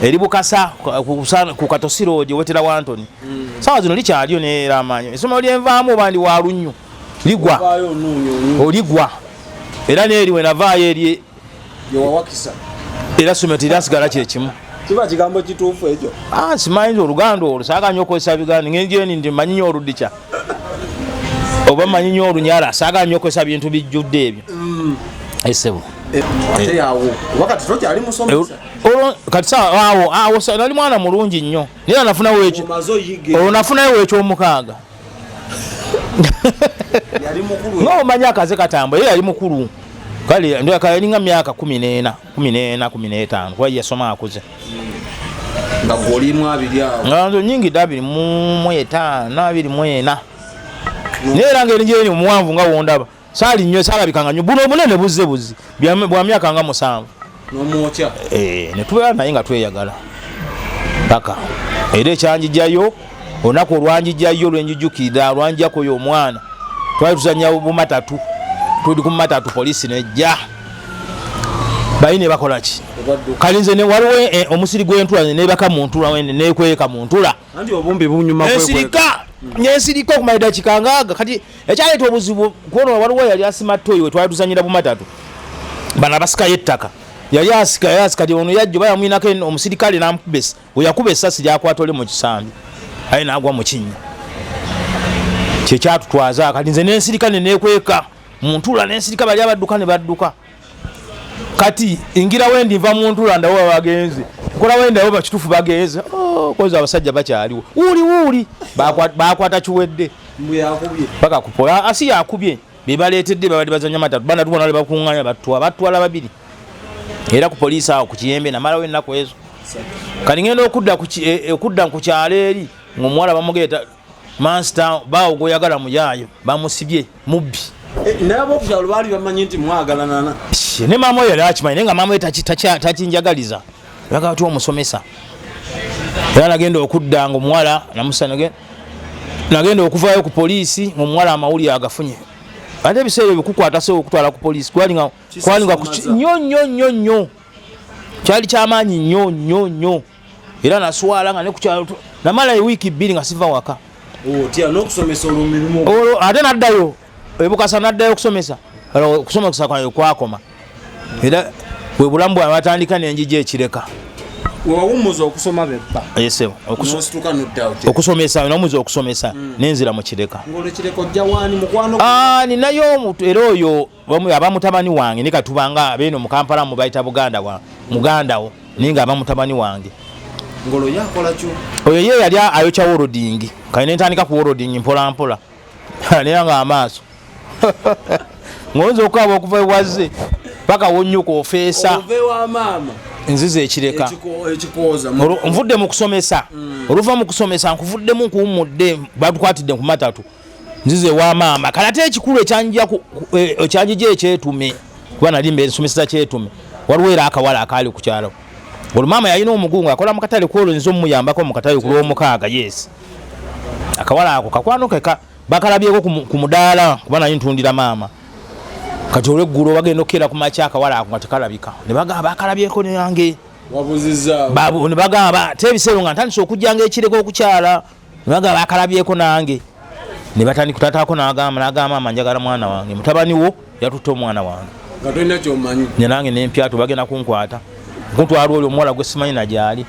S1: eri Bukasa ku Katosiro gye wetera wa Antony sawa zino likyaliyo neera amanyi esomero lyenvaamu obandi wa Lunnyu ligwa oligwa era neeriwe navaayo eri
S2: yowawakisa
S1: era somero teryasigala kyekimu
S2: kiba kigambo kituufu ekyo
S1: simanyi oluganda olwo saaga nnyo okozesa biganda ngengeni ndi manyi nnyo oludikya oba manyi nnyo olunyala saaga nnyo okozesa bintu bijjudde ebyo esebo
S2: ate awo wakati tokyali musomesa
S1: kati awo nali mwana mulungi nnyo naye nafunawo ekyo olwo nafunayo ekyomukaaga ng'omanyi akaze katamba ye yali mukulu kale yalinga myaka 14 15 kuba yasoma akuze
S2: nga golimu abiri awo
S1: nga nyingi dabiri mu 5 24 nera ngeri njeni muwanvu nga wondaba sali nnyo salabikanga nnyo buno bunene buzze bwa myaka nga 7
S2: n'omwokya
S1: ne tubeera naye nga tweyagala paka era ekyanjijjayo olunaku olwanjijjayo lwenjijjukira lwanjako y'omwana twali tuzanya bumatatu tuli ku matatu polisi nejja bayine bakola ki kalinze ne waliwo omusiri gw'entula ne baka mu ntula wene nekweka mu ntula
S2: andi obumbi bunyuma
S1: kwekwe nyesirika okumalira kikangaaga kati ekyaleeta obuzibu kuona waliwo yali asima toyi we twali tuzanyira bumatatu bana basikayo ettaka yali asika kati ono yajjo bayamwinako omusirikale namukubesa weyakuba essasi lyakwatole mu kisambi aye nagwa mu kinnya kyekyatutwaza kati nze nensirika nenekweka mu ntula nensirika bali abadduka ne badduka kati ingira wendi nva mu ntula ndawo bagenze kola wenda oba kitufu bagenze koza abasajja bakyaliwo uli bakwata kiwedde paka kupola asi yakubye bebaleetedde babali bazanya matatu bana tubona le bakunganya batwala babiri era ku poliisi awo ku kiyembe namalawo ennaku ezo kati ngenda okudda ku kyalo eri ng'omuwala bamugeeta master bawo goyagala muyayo bamusibye mubbi
S2: naye abokukyalo baali bamanyi nti mwagalanana
S1: ne mama oyo yali akimanyi naye nga mama oyo takinjagaliza yaga ati omusomesa era nagenda okudda ng'omuwala namusa nagenda okuvayo ku poliisi ng'omuwala amawulire agafunye ate ebiseera ebikukwata sewo okutwala ku poliisi kwalinga nnyo kyali kyamaanyi nnyo era naswala nga ne kukyalo namala ewiiki 2 nga siva waka ate naddayo ebukasa naddayo okusomesa okusomesa kwayo kwakoma era bwe bulamu bwawe batandika nenjija ekireka
S2: wawumuza okusoma beppa
S1: yesewo okusomesa nomuza okusomesa nenzira mu kireka ninayo omuntu era oyo abamutabani wange ne katubanga abeeno mu Kampala mu bayita mugandawo ninga abamutabani wange
S2: ngolo yakola kyo
S1: oyo ye yali ayokya worodingi kali nentandika ku worodingi mpola mpola naye nga amaaso ngonza okuba okuva ewazze paka wonyuka ofeesa nzize ekireka nvudde mu kusomesa oluva mu kusomesa nkuvuddemu nkuwumudde batukwatidde ku matatu nzize wa maama kale ate ekikulu ekyanjija ekyetume kuba nali mbe nsomesa kyetume waliwo era akawala akaali ku kyalo olumama yalina omugungu akola mu katale kwolwo nzo muyambako mu katale ku lw'omukaaga yes akawala ako kakwano keka bakalabyeko ku mudaala kuba naye ntundira maama kati olweggulo bagenda okukera ku makya akawala ako nga tekalabika ne bagamba bakalabyeko nange
S2: wabuzizza
S1: ne bagamba te ebiseero nga ntandise okujjanga ekireko okukyala ne bagamba bakalabyeko nange ne batandika kutataako n'agamba maama njagala mwana wange mutabani wo yatutte omwana wange
S2: nga tolina kyomanyi
S1: nange nempyato bagenda kunkwata nkuntwala oli omuwala gwe simanyi nagyali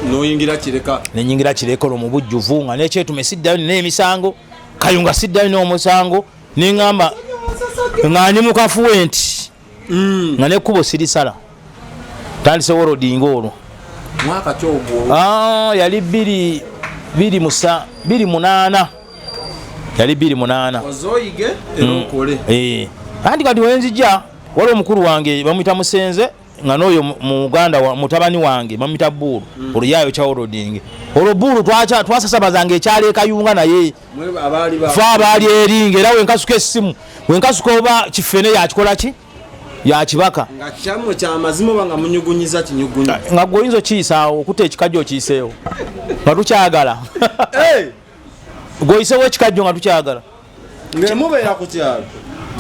S2: noyingira kireka
S1: nenyingira kirekolo mu bujjuvu nga nekyetume siddayo n'emisango kayunga siddayo n'omusango neŋŋamba nga ndi mu kafuwenti nga nekkubo sirisala tandise worodinga olwo
S2: mwaka kyogwo
S1: yali 28 yali 28
S2: ozoyige erokole
S1: anti kati wenzijja wali omukulu wange bamuyita Musenze nga n'oyo muganda mutabani wange bamuyita Buulu oluyayo kya worodingi olwo Buulu twasasabazanga ekyalo ekayunga naye fa abaali eringa era wenkasuka essimu wenkasuka oba kifene yakikola ki yakibaka
S2: nga kyamwe kyamazima oba nga munyugunyiza kinyugunyi
S1: nga gwe oyinza okiyisaawo okutta ekikajjo okiyiseewo nga tukyagala gwe oyiseewo ekikajjo nga tukyagala
S2: ngemubeera ku kyalo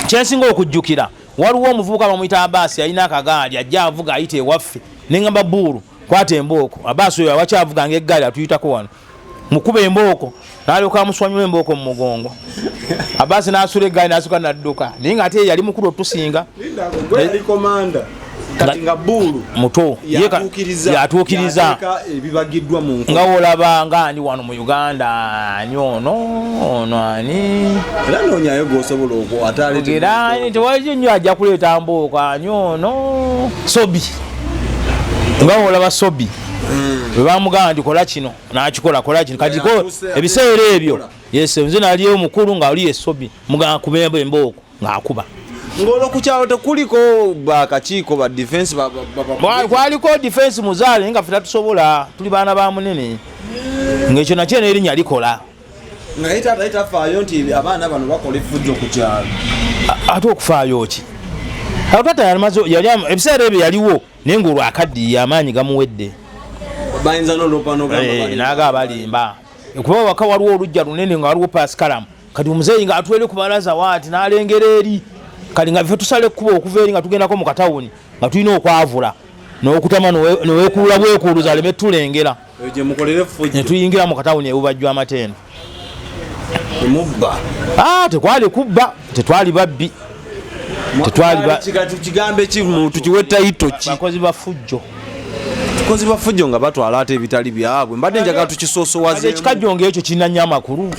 S1: kyensinga okujjukira waliwo omuvubuka bamuyita Abaasi yalina akagaali ajja avuga ayita ewaffe neŋŋamba Buulu kwata embooko Abaasi oyo awakyavuganga eggaali atuyitako wano mukuba embooko n'alyoka amuswanyula embooko mu mugongo Abaasi n'asula eggaali n'asuka nadduka naye nga ate yali mukulu otusinga
S2: kati nga Buulu
S1: muto yatuukiriza
S2: ebibagiddwa mu nkola
S1: nga wolaba ngaani wano mu Uganda ani ono ani
S2: era noonyayo gwosobola
S1: okwo tewali nnyo ajja kuleeta mbooka ani ono Sobi nga wolaba Sobi bwe bamugamba nti kola kino n'akikola kola kino kati ebiseera ebyo yes nze naliyo omukulu nga oli Sobi mugamba kuba embooko ng'akuba
S2: ngolo kukyalo tekuliko bakakiiko ba defense
S1: kwaliko defense muzaale nga ffe tusobola tuli baana ba munene ng'ekyo nakyo n'erinnya likola
S2: nga taata tafaayo nti abaana bano bakola effujjo ku kyalo
S1: ate okufaayo ki taata ebiseera ebyo yaliwo naye ng'olwo akaddiye amaanyi gamuwedde
S2: bayinza
S1: naga abalimba kuba waka waliwo olujja lunene nga waliwo Salaam kati omuzeeyi nga atwere ku balaza waati n'alengera eri kali nga ffe tusala ekkuba okuva eri nga tugendako mu katawuni nga tulina okwavula n'okutama neweekulula bwekuluza aleme tulengera ne tuyingira mu katawuni ebubajjwa amatendo tekwali kubba tetwali babbi
S2: tukigambe tukiwe tayito ki
S1: bakozi bafujjo
S2: kozi bafujjo nga batwala ate ebitali byabwe mbadde njagala tukisoosowaze
S1: ekikajjo ng'ekyo kirina nnyo amakulu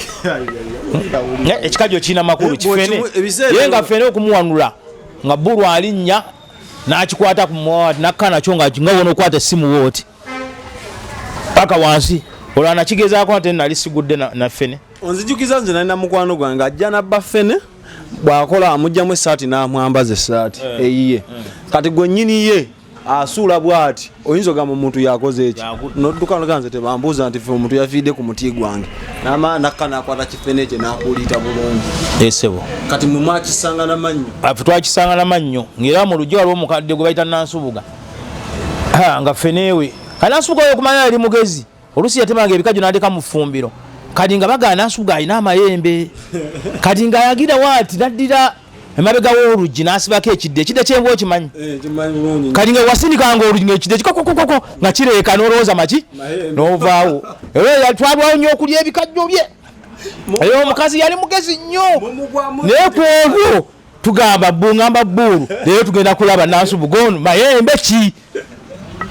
S1: ekikajjo kirina makulu kifene ye nga fene okumuwanula nga bbulu alinnya n'akikwata ku mwawati nakka nakyo nga wona okwata essimu wooti paka wansi olwa nakigezaako ate nali sigudde na fene
S2: onzijukiza nze nalina mukwano gwange ajja nabba fene bw'akola amugjamu essaati n'amwambaza essaati eyiye kati gwe nnyini ye asuula bwati oyinza ogamba omuntu yakoze eki nodduka noganze tebambuuza nti fe omuntu yafiidde ku muti gwange nakka nakwata kifene ekyo nakuliita bulungi
S1: esebo
S2: kati mwakisanga namannyo
S1: afe twakisanga namannyo ng'era mu lujja waliwo omukadde gwe bayita Nansubuga nga feneewe kati Nansubuga oyo okumanya yali mugezi oluusi yatemanga ebikajjo n'ateeka mu ffumbiro kati nga bagaa Nansubuga alina amayembe kati ng'ayagira waati naddira emabega w'oluggi n'asibako ekidde ky'enva okimanyi kati nga wasindikanga oluggi ng'ekidde kikokokokoko nga kireeka n'olowooza maki n'ovaawo era twalwawo nnyo okulya ebikajjo bye eyo omukazi yali mugezi nnyo naye ku olwo tugamba ngamba bbulu leero tugenda kulaba Nansubuga ono mayembe ki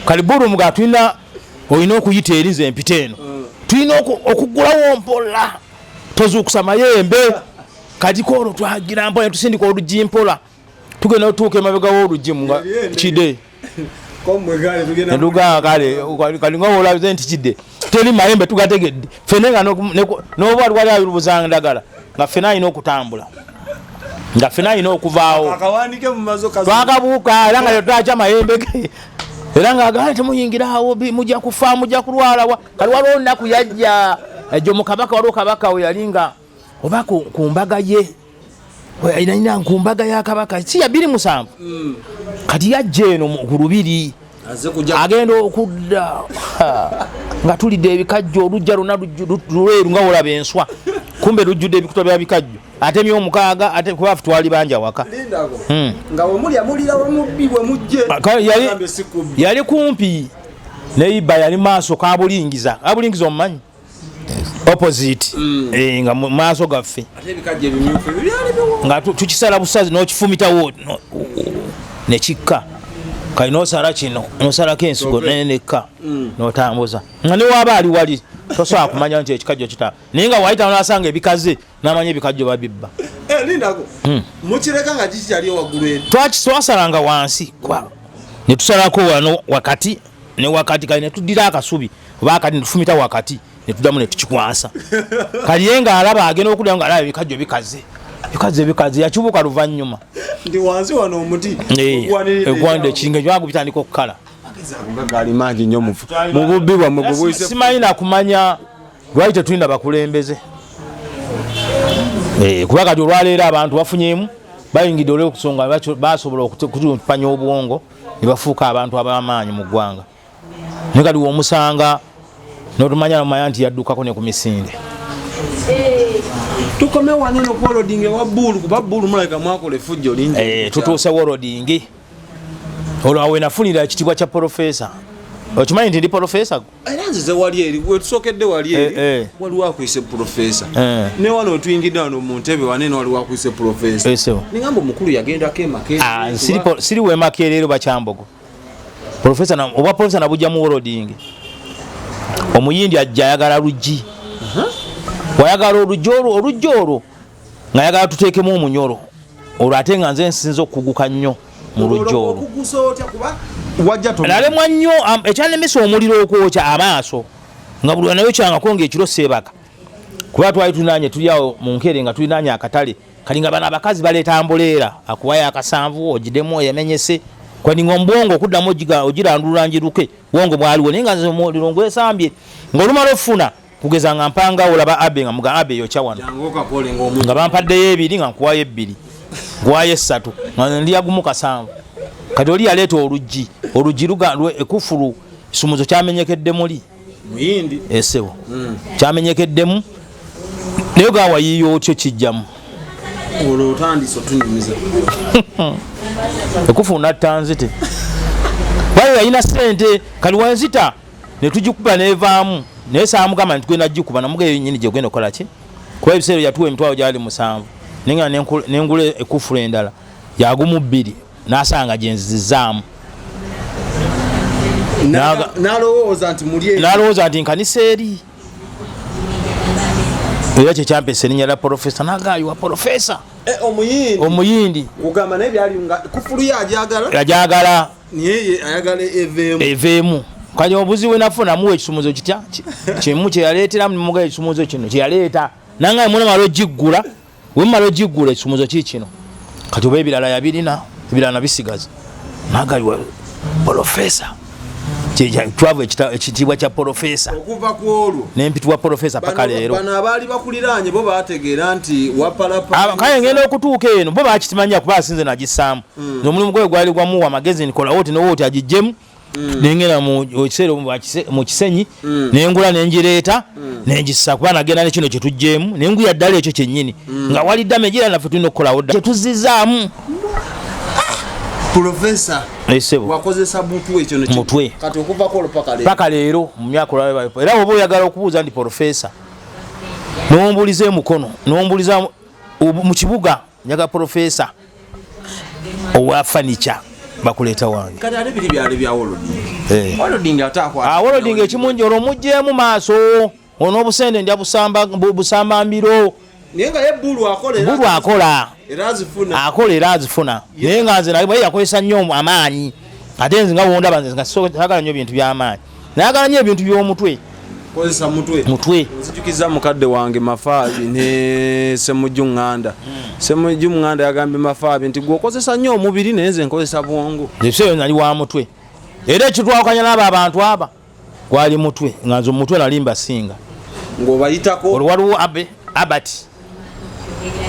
S1: kali bbulu muga tulina olina okuyita eriza empita eno tulina okugulawo mpola tozuukusa mayembe kati koolwo twagira mpola netusindika oluggi mpola tugenda otuuka emabega w'oluggi nga kide netugaa kali nga olaze nti kidde teri mayembe tugategedde fene nga noba wali abirubuzanga ndagala nga fene alina okutambula nga fene alina okuvaawo twakabuuka era nga yotwaca mayembe ge era nga agala temuyingirawo mujja kufa mujja kulwala kali waliwo nnaku yajja ejo mukabaka waliwo kabaka we yali nga oba ku mbaga ye inina ku mbaga ya kabaka si ya 27 kati yajja eno ku lubiri agenda okudda nga tulidde ebikajjo olujja luna lweru nga olaba enswa kumbe lujjudde ebikuta bya bikajjo ate myo omukaaga ate kuba twali banja waka
S2: nga omulya mulira wamubibwe mujje
S1: yali kumpi neiba yali maaso kabulingiza omumanyi opposite nga maaso gaffe
S2: ate ebikajjo ebimyufu byali biwo
S1: nga tukisala busazi n'okifumitawo nekikka kali n'osala kino n'osalako ensigo nenekka n'otambuza nga ne waaba ali wali tosobola kumanya nti ekikajjo kita naye nga wayita n'asanga ebikaze n'amanya ebikajjo babibba
S2: lindako mukireka nga kikyali waggulu eri
S1: twasalanga wansi ne tusalako wano wakati ne wakati kali ne tuddira akasubi oba akati ne tufumita wakati ne tuddamu ne tukikwasa kali ye nga alaba agenda okulya nga alaba ebikajjo bikaze yakibuka luvannyuma
S2: ndi wansi wano omuti
S1: egwanira ekiringa gyagu bitandika okukala
S2: gali mangi nnyo mu bubbi bwammwe bwe buyise
S1: simanyi nakumanya lwali tetulina bakulembeze kuba kati olwaleero abantu bafunyemu bayingidde olw'okusonga basobola okupanya obwongo ne bafuuka abantu ab'amaanyi mu ggwanga naye kati womusanga n'otumanya nti yaddukako ne ku misinde
S2: tukome wano no kwolodinge wa bbulu kuba bbulu mulabika mwakola effujjo lingi
S1: tutuuse wolodingi olwo awe nafunira ekitibwa kya profesa okimanyi nti ndi profesa
S2: era nzize wali eri wetusookedde wali eri waliwo akwise profesa ne wano otuyingidde wano mu ntebe wanene waliwo akwise profesa ningamba omukulu yagendako emakeere
S1: siri wemakeere ero bakyambogo oba profesa nabujja mu wolodingi omuyindi ajja ayagala luggi wayagala oluggi olwo nga yagala tuteekemu omunyolo olwo ate nga nze nsinza okuguka nnyo mu luggi olwo nalemwa nnyo ekyanemesa omuliro okwokya amaaso nga buli wanayo kyangako ngaekiro seebaka kuba twali tunanye tuliawo mu nkere nga tulinanye akatale kalinga bana abakazi baleeta ambuleera akuwayo akasanvu ogidemu yamenyese kwaninga ombwongo okuddamu ogirandulula njiruke wongo bwaliwo naye nga nze mulongo esambye ng'olumala ofuna kugeza nga mpanga olaba abe nga muga abe yokya wano nga bampaddeyo 2 nga nkuwayo 2 nkuwayo 3 nga ndiyagumu kasanvu kati oli yaleeta oluggi lugandwe ekufulu kisumuzo kyamenyekedde muli
S2: muyindi
S1: esewo kyamenyekeddemu naye gawayiyo otyo kijjamu
S2: olwo otandise otunyumiza
S1: ekufulu nattanzite wayo yalina sente kali wanzita ne tugikuba nevaamu naye saamugamba nti tugenda gikuba namugayo nyini gye genda okola ki kuba ebiseera yatuwa emitwalo gyali 7 nenga nengula ekufulu endala yagumu 2 nasanga gyenzizizaamu nalowooza nti nkanisa eri era kyekyampeesa erinnya lya Profesa nagayiwa Profesa omuyindi
S2: kugamba naye byali nga kufulu
S1: yajagala
S2: niye ayagala
S1: eveemu kanye obuzi we nafuna muwe ekisumuzo kitya kimu kye yaleetera mugaye ekisumuzo kino kye yaleeta nangaye muna malo giggula we malo giggula ekisumuzo kino kati oba ebirala yabirina ebirala nabisigaza nagayiwa Profesa twava ekitiibwa kya Profesa
S2: okuva ku olwo
S1: nempitibwa Profesa paka leero
S2: bano abaali bakuliraanye bo baategeera nti wapalapa
S1: kale ngenda okutuuka eno bo bakitimanya kuba asinze nagisaamu omulimu gwe gwali gwamuwa amagezi nikola woti nowoti agijjemu nengenda mu kisenyi nengula nengireeta nengisisa kuba nagenda nekino kyetugjeemu nenguya ddala ekyo kyennyini nga wali ddame gira naffe tulina okukolao dda kyetuzizaamu
S2: Profesa
S1: esebo
S2: wakozesa mutwe kati okuva ko
S1: paka leero mu myaka olwa era oba oyagala okubuuza ndi Profesa nombuliza emukono nombuliza mu kibuga nyaga Profesa owa furniture bakuleeta wange
S2: kati ate biri byali bya Woloding atakwa
S1: Woloding ekimunji olomujjeemu maaso ono obusende ndya busamba mbiro
S2: nenga yebbulu
S1: akola era azifuna naye nga nze naye yakozesa nnyo amaanyi ate nze nga wonda banze nga sagala nnyo ebintu by'amaanyi nayagala nnyo ebintu by'omutwe
S2: kozesa mutwe nzijukiza mukadde wange Mafaabi ne Semujju Nganda yagambye Mafaabi nti gwokozesa nnyo omubiri naye nze nkozesa bwongo
S1: ebiseera nali wa mutwe era ekitwakanya n'abo abantu aba gwali mutwe nga nze omutwe nali mbasinga
S2: ng'obayitako
S1: waliwo Abati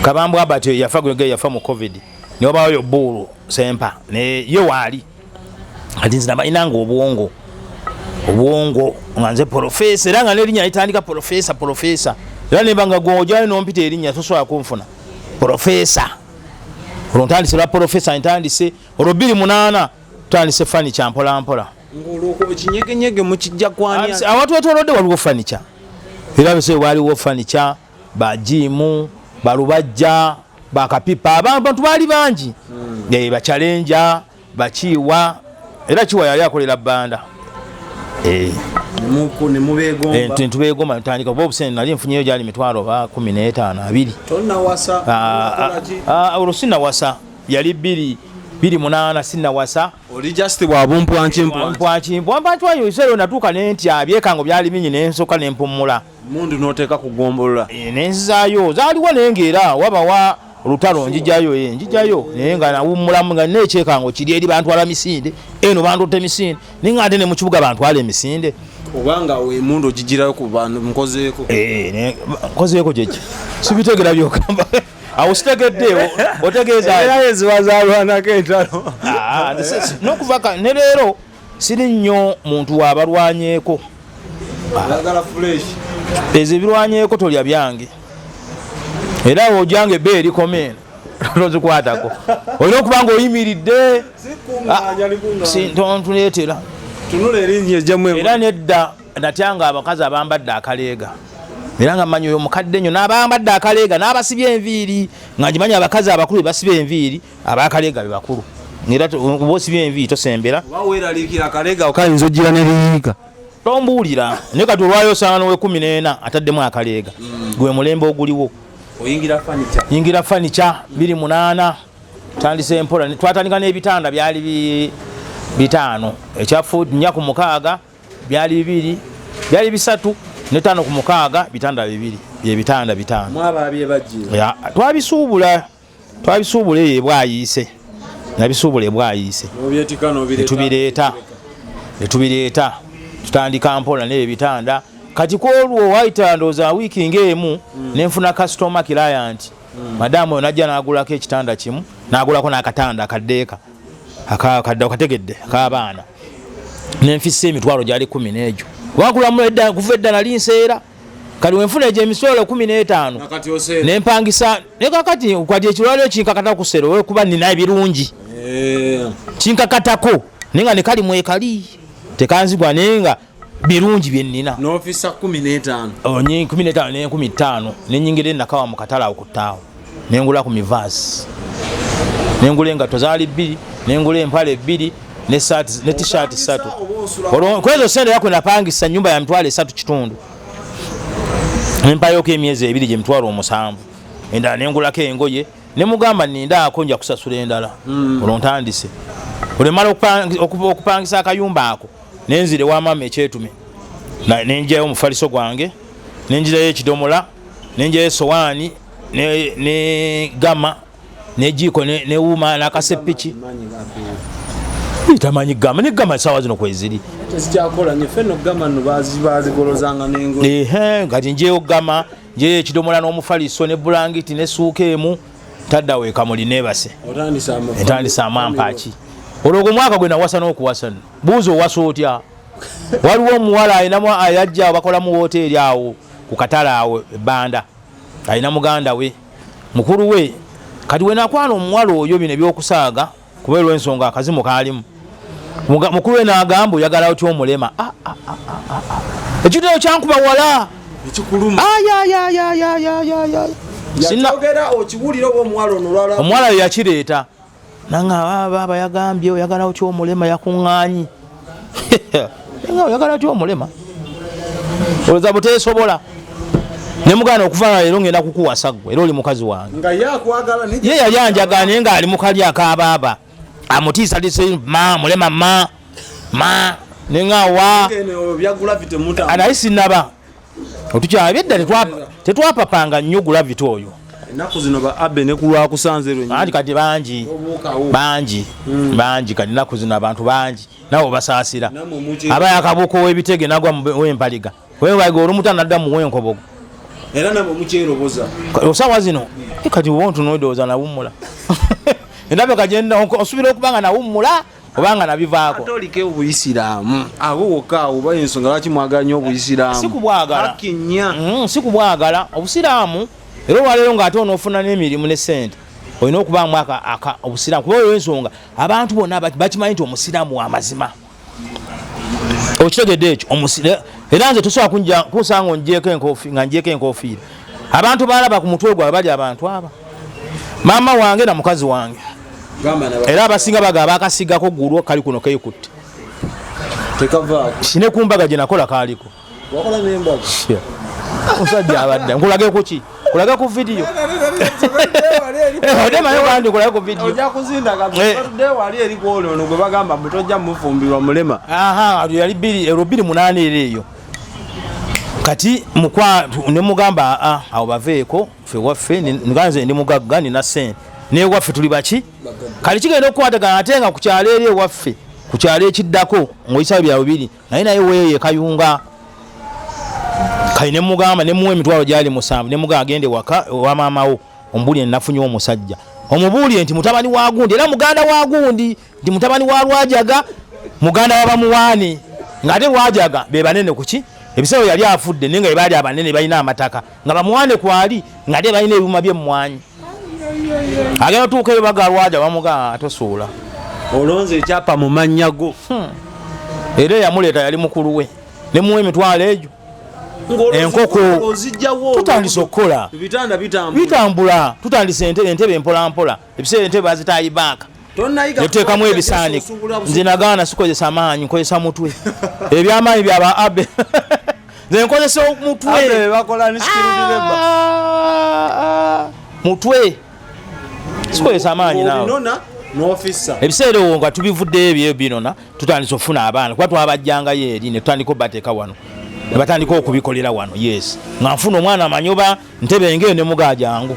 S1: Kabambu Abati yafa mu COVID ne wabayo Bulu Sempa ne ye waali ati nze nabalinanga obwongo nga nze Profesa era nga n'erinnya litandika Profesa era nebanga gwojali nompita erinnya tosobola kunfuna Profesa olwo ntandise lwa Profesa ntandise olwo 28 tutandise furniture mpola
S2: ng'olwoko kinyegenyege mukijja kwanya
S1: abantu betolodde waliwo furniture era bese waliwo furniture bajimu balubajja bakapipa abantu bali bangi bachallenja bachiwa era chiwa yali akolera banda ntubegoma ntandika oba obusene nali nfunyeyo gyali mitwalo 15
S2: tonna wasa
S1: olusina wasa yali 28 sinna wasa
S2: oli just bwabumpwankimpo
S1: isero natuuka nentya byekango byali bingi nensoka nempumula
S2: mundu noteeka kugombolola
S1: nenzizaayo zaaliwo nengeera wabawa olutalo njijayo naye nga nawummulamu nga nekyekango kiri eri bantwala misinde eno bantutte emisinde naye nga ate ne mu kibuga bantwala emisinde
S2: obanga emundu ogigirayo ku bantu
S1: nkozeeko gyeki sibitegera byokamba awo sitegedde
S2: otegeezawazalwanako entalo
S1: nokuvaka ne leero siri nnyo muntu wabalwanyeeko ezo ebirwanyeeko tolya byange era ojjange ebbe erikomeeno tozikwatako olina okuba nga oyimiridde tontuleetera era nedda natyanga abakazi abambadde akaleega era nga mmanyi oyo mukadde nnyo n'abambadde akaleega n'abasibye enviiri nga ngimanyi abakazi abakulu basibye enviiri abakaleega be bakulu era oba osibye enviiri tosembera
S2: okayinza ogira neriyiika
S1: tombuulira naye kati olwayo osanga nowe 14 ataddemu akaleega gwe mulembe oguliwo yingira furniture 28 tandise empola twatandika n'ebitanda byali 5 ekyafu 4 ku 6 byali 2 byali 3 ne 5 ku 6 bitanda 2 byebitanda 5
S2: mwababye bajje
S1: twabisuubula ebwayise nabisuubula ebwayise tubireeta tutandika mpola n'ebitanda kati kwolwo wayita ndooza wiiki ng'emu nenfuna customer client madamu oyo najja n'agulako ekitanda kimu n'agulako n'akatanda akaddeeka akategedde ak'abaana nenfissa emitwalo gyali 10 n'egyo wakulamu edda kuva edda nali nseera kati wenfuna egyo emisolo 15 nempangisa nekakati kwati ekirwaliro kinkakata ku ssero olwekuba nina ebirungi kinkakatako nenga nekali mwekali tekanzigwa nenga birungi byennina
S2: n'ofisa 15
S1: 15 nenyingire nakawa mu katala okuttaawo nengula ku mivaasi nengula engato zaali 2 nengula empale 2 ne t-shirt 3 kwezo sente yako napangisa nyumba ya mitwalo 3 kitundu empayoko emyezi 2 gye mitwalo 7 enda nengulako engoye ne mugamba nindaako nja kusasula endala olontandise olemala okupangisa akayumba ako nenzire wa mama ekyetume nenjayo omufaliso gwange nenjirayo ekidomola nenjayo esowaani ne gama ne jiko ne wuma n'akasepiki tamanyi gama ne gama sawa zino kweziri
S2: tekyakola nyefeno gama no bazigolozanga nengo
S1: kati njeyo gama njeyo ekidomola n'omufaliso ne bulangiti ne suuka emu taddawo ekamuli nebase etandisa amampaaki olwo mwaka gwe nawasa n'okuwasa buuzo owasa otya waliwo omuwala ayinamu ayajja bakola mu woteeri awo ku katala awo ebbanda ayina muganda we mukulu we kati we nakwana omuwala oyo bino ebyokusaaga kubeerwa ensonga akazimu kaalimu mukulu we n'agamba oyagala otya omulema ekitero kyankuba wala
S2: ekikuluma
S1: omuwala we yakireeta nanga baba yagambye oyagala otya omulema yakuŋŋaanyi oyagala otya omulema olowooza buteesobola ne muganda okuva leero ngenda kukuwasa ggwe era oli mukazi wange ye yali anjagala naye ng'ali mu kali akabaaba amutiisatiise mulema ma neŋawa naye sinnaba otukyala byedda tetwapapanga nnyo gulaviti oyo
S2: ennaku zino ba abe ne kulwakusanze lwe
S1: anti kati bangi kati ennaku zino abantu bangi nawe basaasira aba yakabuuko w'ebitege nagwa w'empaliga wewaga olumuta nadda mu w'enkobogo
S2: era namwe mukyeroboza
S1: osawa zino kati wontu noodooza nawummula endabe kagenda osubira okubanga nawummula obanga nabivaako
S2: atolike obuyisiraamu abo wokka oba ensonga lwaki mwagala nnyo obuyisiraamu
S1: sikubwagala obusiraamu era olwaleero ng'ate onoofuna n'emirimu ne ssente olina okubaamu obusiraamu kuba olwo ensonga abantu bonna bakimanyi nti omusiraamu wa mazima okitegedde ekyo era nze tosobola kunsanga nga njeeko enkofiira abantu balaba ku mutwe gwabe bali abantu aba maama wange na mukazi wange era abasinga baga bakasigako gulwo kali kuno keekutte kine kumbaga gye nakola kaaliko omusajja abadde nkulage kuki kulage ku vidiyo odemayo kandi nkulage ku vidiyo
S2: ojja kuzindaga batudde wali eri kwoloono gwe bagamba mutojja mufumbirwa mulema
S1: yali 28 era eyo kati ne mugamba awo baveeko ffe waffe nganze ndi mugagga nina ssente newaffe tuli baki kali kigenda okukwatagana ate nga ku kyalo eri ewaffe ku kyalo ekiddako ng'oyisayo byawe biri naye naye weeyo ekayunga kali ne mugamba ne muwe emitwalo gyali 7 ne mugamba agende waka wa maamawo omubulye nafunye omusajja omubulye nti mutabani wa gundi era muganda wa gundi nti mutabani wa Lwajaga muganda wa bamuwaani ng'ate Lwajaga be banene kuki ebiseera yali afudde nenga ebaali abanene balina amataka nga bamuwaane kwali ng'ate balina ebyuma by'emmwanyi agenda otuuka eyo baga Lwajaga bamugamba atosuula
S2: olonze ekyapa mu mannya go
S1: era eyamuleeta yali mukulu we ne muwe emitwalo egyo enkoko tutandise okukola bitambula tutandise entebe mpolampola ebiseera entebe bazitayibaaka netuteekamu ebisaaniko nze nagaana sikozesa amaanyi nkozesa mutwe ebyamaanyi byaba abe nze nkozesa mutwe sikozesa amaanyi nawe ebiseera ewo nga tubivuddeyo ebyo binona tutandise okufuna abaana kuba twabajjangayo eri ne tutandika obateeka wano batandika okubikolera wano. Yes, nga nfuna omwana amanyoba ntebe ng'eyo ne mugaa jangu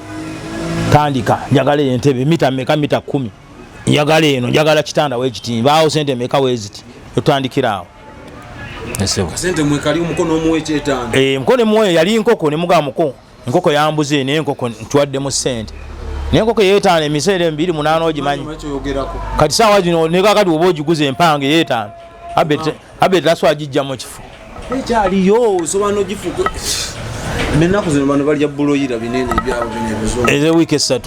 S1: tandika njagala entebe mita meka mita 10 njagala eno njagala kitanda wekiti baawo sente meka weziti otandikira awo.
S2: Sente mwekali omukono omuwe kyetanda.
S1: Mukono muwe yali nkoko ne mugaa muko nkoko yambuze ne nkoko ntwadde mu sente nenkoko yeetaana emiseera 28 ogimanyi kati saawa zino nekakati oba ogiguza empange yeetaana abet laswa agijja mu kifo
S2: ekyaliyo sobanura ogifuuka ennaku zino bano balya buloyira binene ebyabo
S1: ezo wiiki 3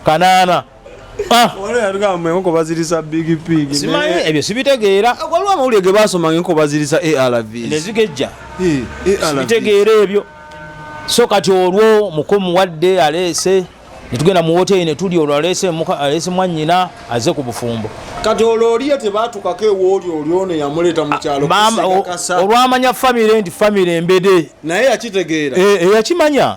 S1: kanaana
S2: enkoko bazirisa big pig
S1: simanyi ebyo sibitegeera
S2: waliwo amawulire ge basoma nga enkoko bazirisa ARV
S1: nezigejja sibitegeera ebyo. So kati olwo mukomu wadde aleese netugenda mu hoteli netuli olwo aleese mwannyina aze ku bufumbo
S2: kati olwo oliye tebatukako ewoolyo olyone yamuleta mu kyalo
S1: olwamanya famire nti famire embede
S2: naye yakitegeera
S1: yakimanya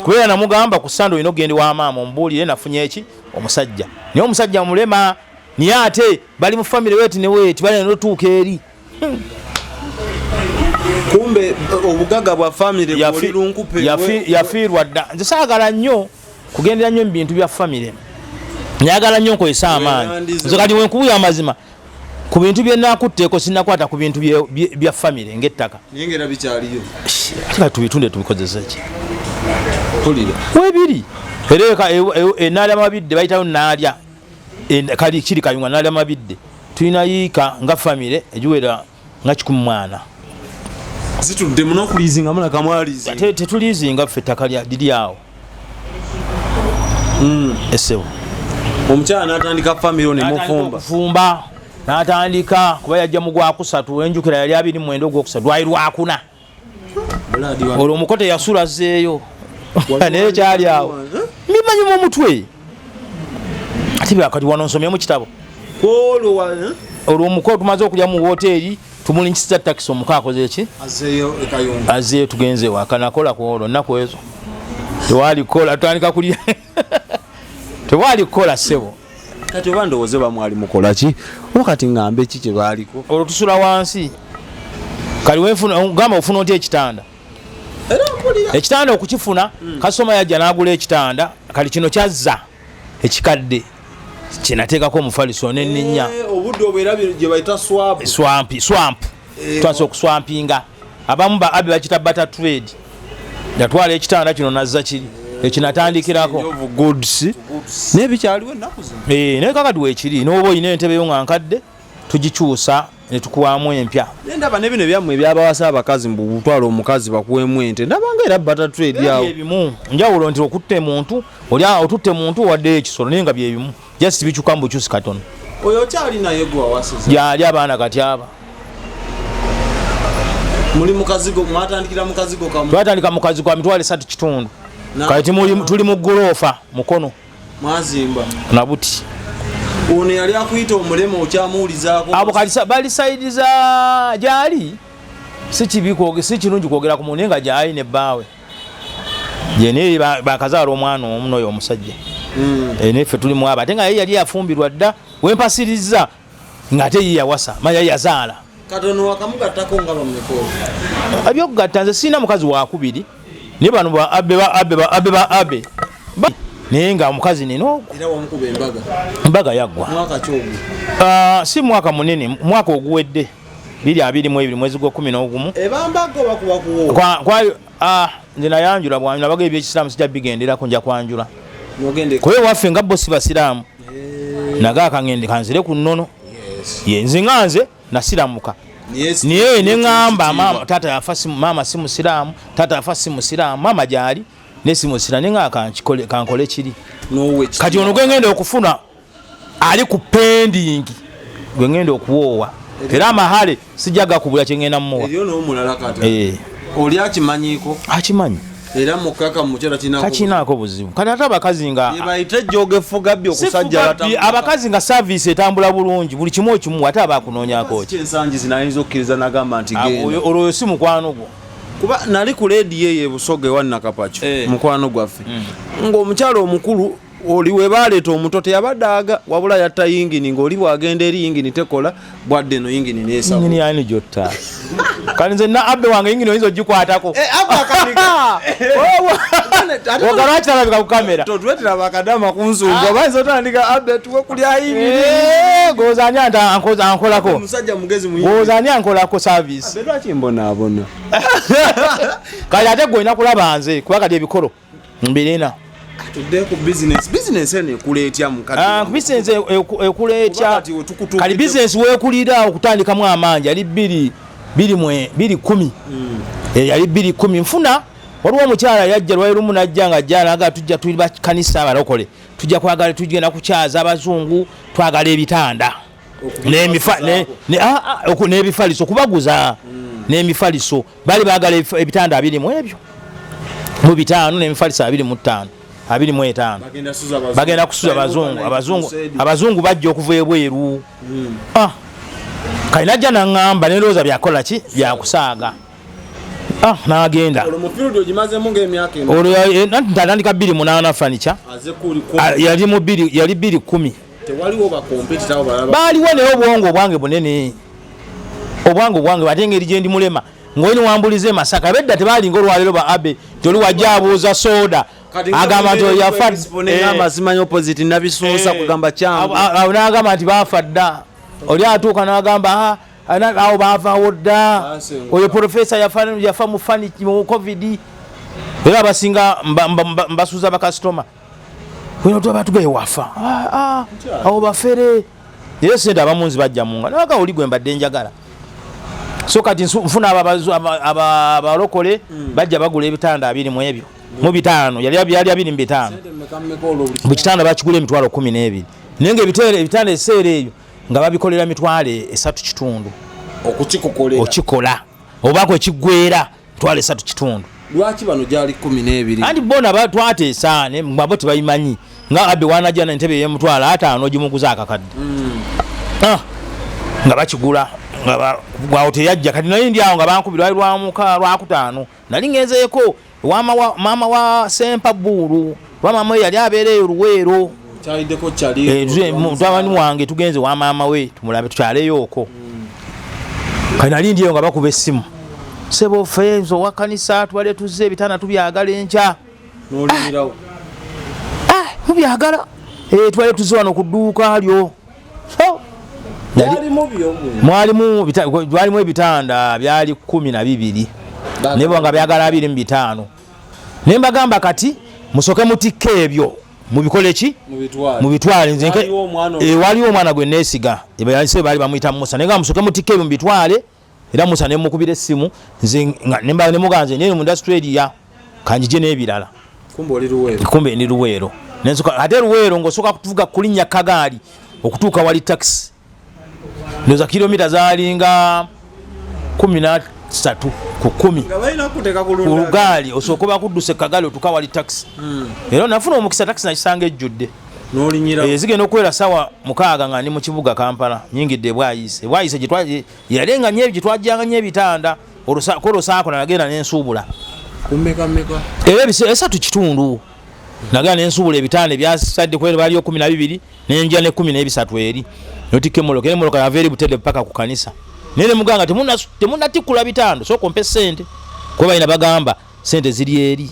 S1: kubera namugamba ku sando ino gende wa maama ombuulire nafunye eki omusajja naye omusajja mulema niye ate bali mu famire weeti ne weeti bali notuuka eri
S2: kumbe obugaga bwa family
S1: yafiirwa dda. Nze saagala nnyo kugendera nnyo mu bintu bya family, nyagala nnyo nkozesa amaanyi. Nze kati wenkubuya amazima ku bintu bye nakutteeko sinnakwata ku bintu bya family ng'ettaka.
S2: Nyengera bikyaliyo
S1: kati tubitunde tubikozesa ki
S2: kulira
S1: webiri ereka enaalya mabidde bayitayo naalya kali kiri kayunga naalya mabidde tulina yiika nga family egiwera nga 10
S2: situdde muno okulizinga muna kamwalizi
S1: tetulizinga ffe ettaka liri awo. Esebo
S2: omukyala n'atandika family
S1: nemufumba n'atandika kuba yajja mu gwakusatu enjukira yali 29 ogwokusatu lwali lwakuna olwo omukote yasula zeeyo naye kyali awo mimanyi mu omutwe ate byakati wano nsomye mu kitabo olwo omukote tumaze okulya mu hoteri tumulinkisiza takisi omuka akoze eki azeeyo tugenze waka nakola ku olwo nnaku ezo tewali kola tutandika kulya tewali kola sebo
S2: kati oba ndowooze bamwali mukola ki wakati ngambe ki kye baaliko
S1: olwo tusula wansi kali gamba ofuna otya ekitanda ekitanda okukifuna kasoma yajja n'agula ekitanda kali kino kyazza ekikadde kyenateekako omufaliso n'enninya
S2: obudde obeera gye bayita
S1: swamp twasa okuswampinga abamu ba abe bakita butter trade yatwala ekitanda kino nazza kiri ekinatandikirako
S2: n'ebikyaliwo ennaku zino
S1: naye kakati weekiri n'oba oyina entebe yo nga nkadde tugikyusa ne tukuwaamu empya.
S2: Ndaba ne bino byammwe ebyabawasa abakazi mbu butwala omukazi bakuwemu ente ndabanga era butter trade yawo
S1: ebimu njawulo nti okutte muntu oli otutte muntu wadde ekisolo naye nga byebimu just bikyuka mu bukyusi katono.
S2: Oyo kyali naye gwe awasiza
S1: yali abaana kati aba
S2: muli mukazigo mwatandikira mukazigo kamu
S1: twatandika mukazigo mitwale 3 kitundu kati tuli mu guloofa mukono
S2: mwazimba
S1: na buti
S2: ono yali akuyita omulema okyamuwulizaako
S1: abo kali bali saidiza gyali si kirungi kwogera ku muntu nga gyali ne bbaawe yene bakazaala omwana omu n'oyo omusajja neffe tulimu abo ate nga ye yali yafumbirwa dda wempasiriza ng'ate ye yawasa manya yazaala
S2: katono wakamugattako nga bamekolo
S1: ebyokugatta nze sirina mukazi wakubiri naye bano abe naye nga omukazi nino embaga yaggwa si mwaka munene mwaka oguwedde 2022 mwezi gwa 11 nze nayanjula bwanjula nabaga ebyekisiraamu sijja bigenderako nja kwanjula kuba waffe nga bo si basiraamu nagaaka ngende kanzire ku nnono nze nga nze nasiramuka niye neŋŋamba maama si musiraamu taata yafa si musiraamu maama gyali nesimusira nenga kankole kiri kati ono gwengenda okufuna ali ku pending gwengenda okuwoowa era amahale sijaga kubula kyengenda mmuwa
S2: oli akimanyiko
S1: akimanyi
S2: era mukaka mukyala
S1: kinako buzibu kati ate abakazi nga
S2: bayite jogefugabbi okusajja
S1: abakazi nga service etambula bulungi buli kimu okimu ate abakunoonyako
S2: ensangi zinayinza okkiriza nagamba nti
S1: olwoyo si mukwano gwo
S2: kuba nali ku ledi ye Busoga ewa Nakapacho mukwano gwaffe ng'omukyala omukulu oli we baleeta omuto teyabadaaga wabula yatta yingini ng'oli bwagenda eri yingini tekola bwadde no yingini neesawo
S1: yingini yani jotta kale nze na abbe wange yingini oyinza ogikwatako ogalwaki talabika ku kamera
S2: totwetera bakadama ku nsumbu bayinza otandika abbe tuwe kulya yingini
S1: gozaani ankolako
S2: omusajja mugezi muyingini
S1: gozaani ankolako service
S2: abbe lwaki mbonaabona
S1: kale ate gwe olina kulaba nze kuba kati ebikolo mbirina
S2: tudde ku business eno ekuleetya mukadde
S1: ku business ekuleetya kali business weekulira okutandikamu amangi yali 210 yali 210 nfuna waliwo omukyala yajja lwali lumu najja nga jjanaga tujja tuli bakanisa abalokole tujja kwagala tugenda kukyaza abazungu twagala ebitanda n'ebifaliso kubaguza n'emifaliso bali baagala ebitanda 20 mu ebyo mu 5 n'emifaliso 25 bagenda kusuza abazungu bajja okuva ebweru kali najja naŋŋamba nerooza byakola ki byakusaaga n'agenda ntandika 28 fanica yali 210 baaliwo naye obwongo obwange bunene obwange ate engeri gye ndi mulema ng'oli wambulize Masaka bedda tebaalinga olwaliro ba abe toli wajja abuuza soda agamba nti yafa
S2: amazima opposite nabisuusa kugamba kyangu
S1: n'agamba nti baafa dda oli atuuka n'agamba awo baavaawo dda oyo profesa yafa mu fani mu covid era abasinga mbasuuza bakasitoma wino tuba batugaye wafa awo bafere naye sente abamunzi bajja munga naga oli gwe mbadde njagala so kati nfuna abalokole bajja bagula ebitanda 20 mu ebyo mu 5 yali 2 mu 5 buli kitanda bakigula emitwalo 12 naye nga ebitanda eseera eyo nga babikolera mitwalo 3.5 okikola obaako ekiggwera mitwalo 3.5
S2: lwaki bano gyali 12
S1: andi bona batwateesa ngabo tebayimanyi nga abbe wanajjana entebe y'emitwalo 5 ogimuguza akakadde nga bakigula gwawo teyajja kati naye ndi awo nga bankubira lwamuka lwakutaano nali ngenzeeko maama wa Sempa Bulu mama we yali abeereyo Luweero
S2: kyaliddeko kyali
S1: mutabani wange tugenze wa maama we tumulabe tukyaleyo okwo kati nali ndiyo nga bakuba essimu sebo fenzo wa kanisa twale tuzze ebitana tubyagala enkya
S2: n'olimirawo
S1: tubyagala twale tuzze wano ku dduuka lyo mwalimu ebitanda byali 12 nebo nga byagala 2 mu 5 ne mbagamba kati musoke mutikke ebyo mubikole ki mubitwale nze waliwo omwana gwe neesiga ebayalise bali bamuyita Musa nenga musoke mutikke ebyo mubitwale era Musa ne mukubira essimu nze ne muganze nene mu Australia kanjije n'ebirala kumbe ni Luweero nensoka ate Luweero ngosoka kutuvuga kulinnya kagaali okutuuka wali taxi ndoza kilomita zalinga 13 ku 10 ku lugaali osokoba kudduse kagaali otuka wali taxi era nafuna omukisa taxi nakisanga ejjudde
S2: n'olinyira
S1: zigenda okwera sawa 6 nga ndi mu kibuga Kampala nyingidde bwayise gitwaje yalenga nyebi gitwajjanga nyebitanda olusaako nagenda n'ensuubula
S2: kummeka
S1: era esatu kitundu nagenda n'ensuubula ebitanda ebyasadde kwera baliyo 12 n'enjja ne 13 eri notike moloka moloka yaveri butede paka ku kanisa nene muganga temunatikula bitando so kompe sente kuba ina bagamba sente ziri eri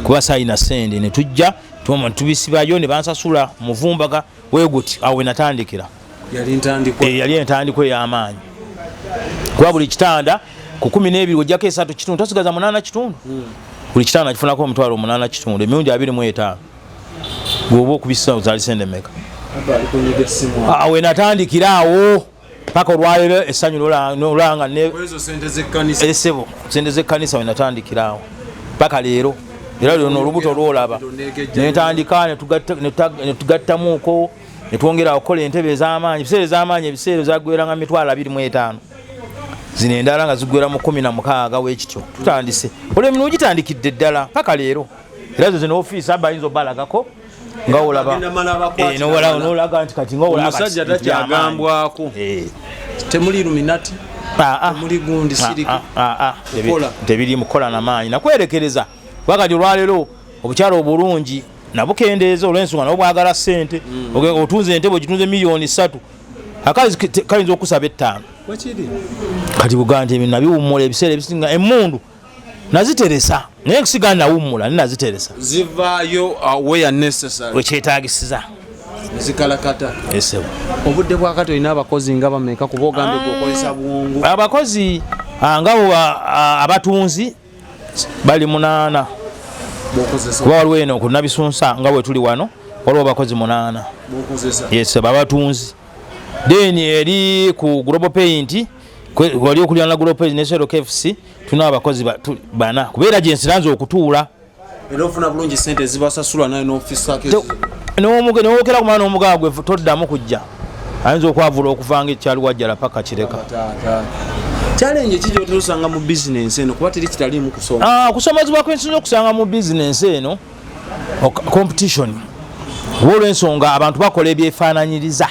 S1: kuba sayina sente ne tujja tubisibayo ne bansasula muvumbaga weguti awe natandikira yali ntandikwe y'amaanyi kuba buli kitanda ku 12 ojjako 3 kitundu tosigaza 8 kitundu buli kitanda kifunako omutwalo 8 kitundu emirundi 25 gwoba okubisa uzali sente meka awe natandikira awo paka olwalero essanyu nolanga
S2: ezo
S1: sente z'ekkanisa we natandikira awo paka leero era lino olubuto lwolaba netandika netugattamuuko netwongera okukola entebe ez'amaanyi ebiseera ez'amaanyi ebiseera zagweranga mitwalo 25 zino endala nga zigwera mu 16 wekityo tutandise olw'emirimu gitandikidde ddala paka leero era zo zino ofiisi abayinza obalagako nga olaba nolaga nti kati nga olaba
S2: omusajja takyagambwako temuli Illuminati temuli gundi siriki
S1: tebiri mukola n'amaanyi nakwerekereza wakati olwaleero obukyalo obulungi nabukendeeza olw'ensonga nabo bwagala ssente otunze entebe ogitunze miliyoni 3 akazi kayinza okusaba 5 kati Buganda ebyo nabiwummula ebiseera ebisinga emmundu naziteresa naye kusigala nawummula ninaziteresa
S2: zivaayo where necessary
S1: wekyetaagisiza
S2: zikalakata
S1: esebo
S2: obudde bwakati olina abakozi nga bameka kuba ogambye okukozesa buwungu
S1: abakozi ngabo abatunzi bali 8 kuba waliwo eno ku Nabisunsa nga bwe tuli wano waliwo abakozi 8 yes abatunzi then eri ku Global Paint wali okulirana Global Paint National KFC tuna abakozi 4 kubeera gye nsiranze okutuula
S2: era ofuna bulungi sente zibasasula nayo n'office
S1: n'owokera kumala n'omugaga gwe toddamu kujja ayinza okwavula okuvanga ekyali wajjala paka kireka
S2: challenge ki gy'otusanga mu business eno kuba teri kitaliimu kusoma
S1: kusomezebwa kwensinza okusanga mu business eno competition olw'ensonga abantu bakola ebyefaananyiriza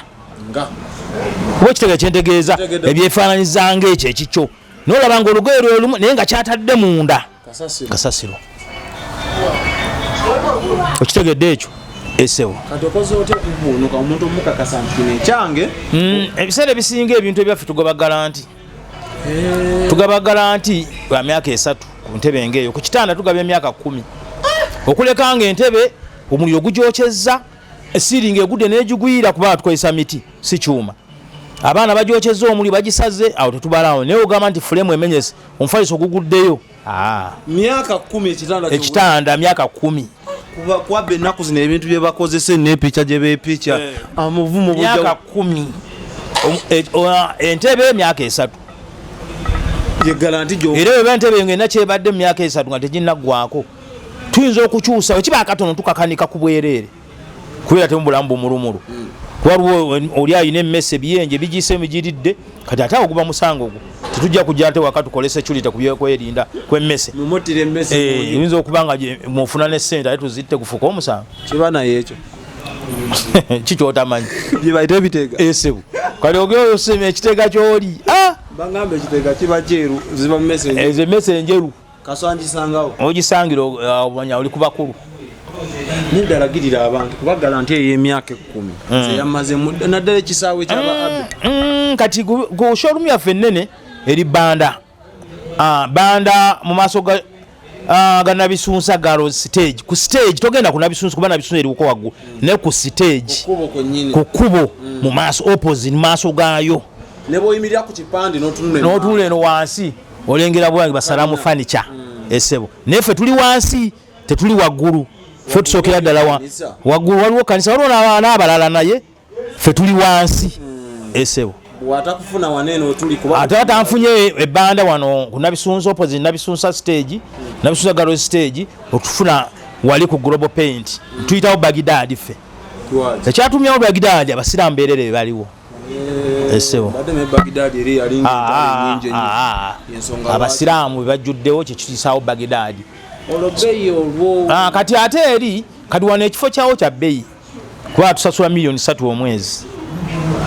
S1: kuba ekitege kyentegeeza ebyefaananyiza ng'ekyo ekikyo n'olaba nga olugoye lwelumu naye nga kyatadde munda kasasiro okitegedde ekyo esewo
S2: kati okoze otya okubuunuka omuntu omukakasa nti kino ekyange
S1: ebiseera ebisinga ebintu ebyaffe tugaba garanti lwa myaka 3 ku ntebe ngeeyo ku kitanda tugaba emyaka 10 okuleka nga entebe omuliro gugyokyezza esiringa egudde n'egigwira kuba tukozesa miti si kyuma abaana bagyokyezza omuli bagisaze awo tetubalaawo naye ogamba nti fulemu emenyese omufaliso oguguddeyo
S2: myaka 10
S1: ekitanda myaka 10
S2: kuba ennaku zino ebintu bye bakozesa n'epica gye beepica amuvumu
S1: myaka 10 entebe myaka 3
S2: ye garanti gyo
S1: era bwe entebe ngenda kyebadde mu myaka 3 nga teginnaggwako tuyinza okukyusa ekiba akatono tukakanika ku bwereere kubeera temubulamu bumulumulu waliwo oli ayina emmese ebiyenje bigiise migiridde kati ate awo guba musango gwo tetujja kujja ate waka tukole security kubyerinda kwemmese eyinza okuba nga mufuna n'essente ate tuzitte kufuka omusango
S2: kiba naye ekyo
S1: kikyotamanyi
S2: byebayita ebiteega
S1: esebu kale ogeoyo osema ekiteega kyoli
S2: bagamba ekiteega kiba kyeru ziba mmese
S1: ezo emmese enjeru
S2: kaswangisangawo
S1: ogisangira obanya oli ku bakulu
S2: nidalagirira abantu kuba garanti ey'emyaka 10 zeyamaze naddala ekisaawe kyaba abe
S1: kati ku showroom yaffe ennene eri banda mu maaso ga Nabisunsa Girls stage ku stage togenda ku Nabisunsa kuba Nabisunsa eriko waggulu ne ku stage ku kubo mu maaso opposite maaso gaayo
S2: ne boyimirira ku kipande
S1: n'otunula eno wansi olengera bwange basalamu furniture esebo nefe tuli wansi tetuli waggulu fe tusookera ddala waggulu waliwo kanisa waliwo n'abalala naye fe tuli wansi esebo
S2: watakufuna wanene otuli kuba
S1: ate atanfunye ebbanda wano ku Nabisunsa opposite Nabisunsa stage Nabisunsa Girls stage otufuna wali ku Global Paint tuyitawo Baghdad ffe ekyatumyawo Baghdad abasiraamu beerere baliwo esebo abasiraamu bebajjuddewo kyekitiisaawo Baghdad kati ate eri kati wano ekifo kyawo kya bbeeyi kuba tusasula miliyoni 3 omwezi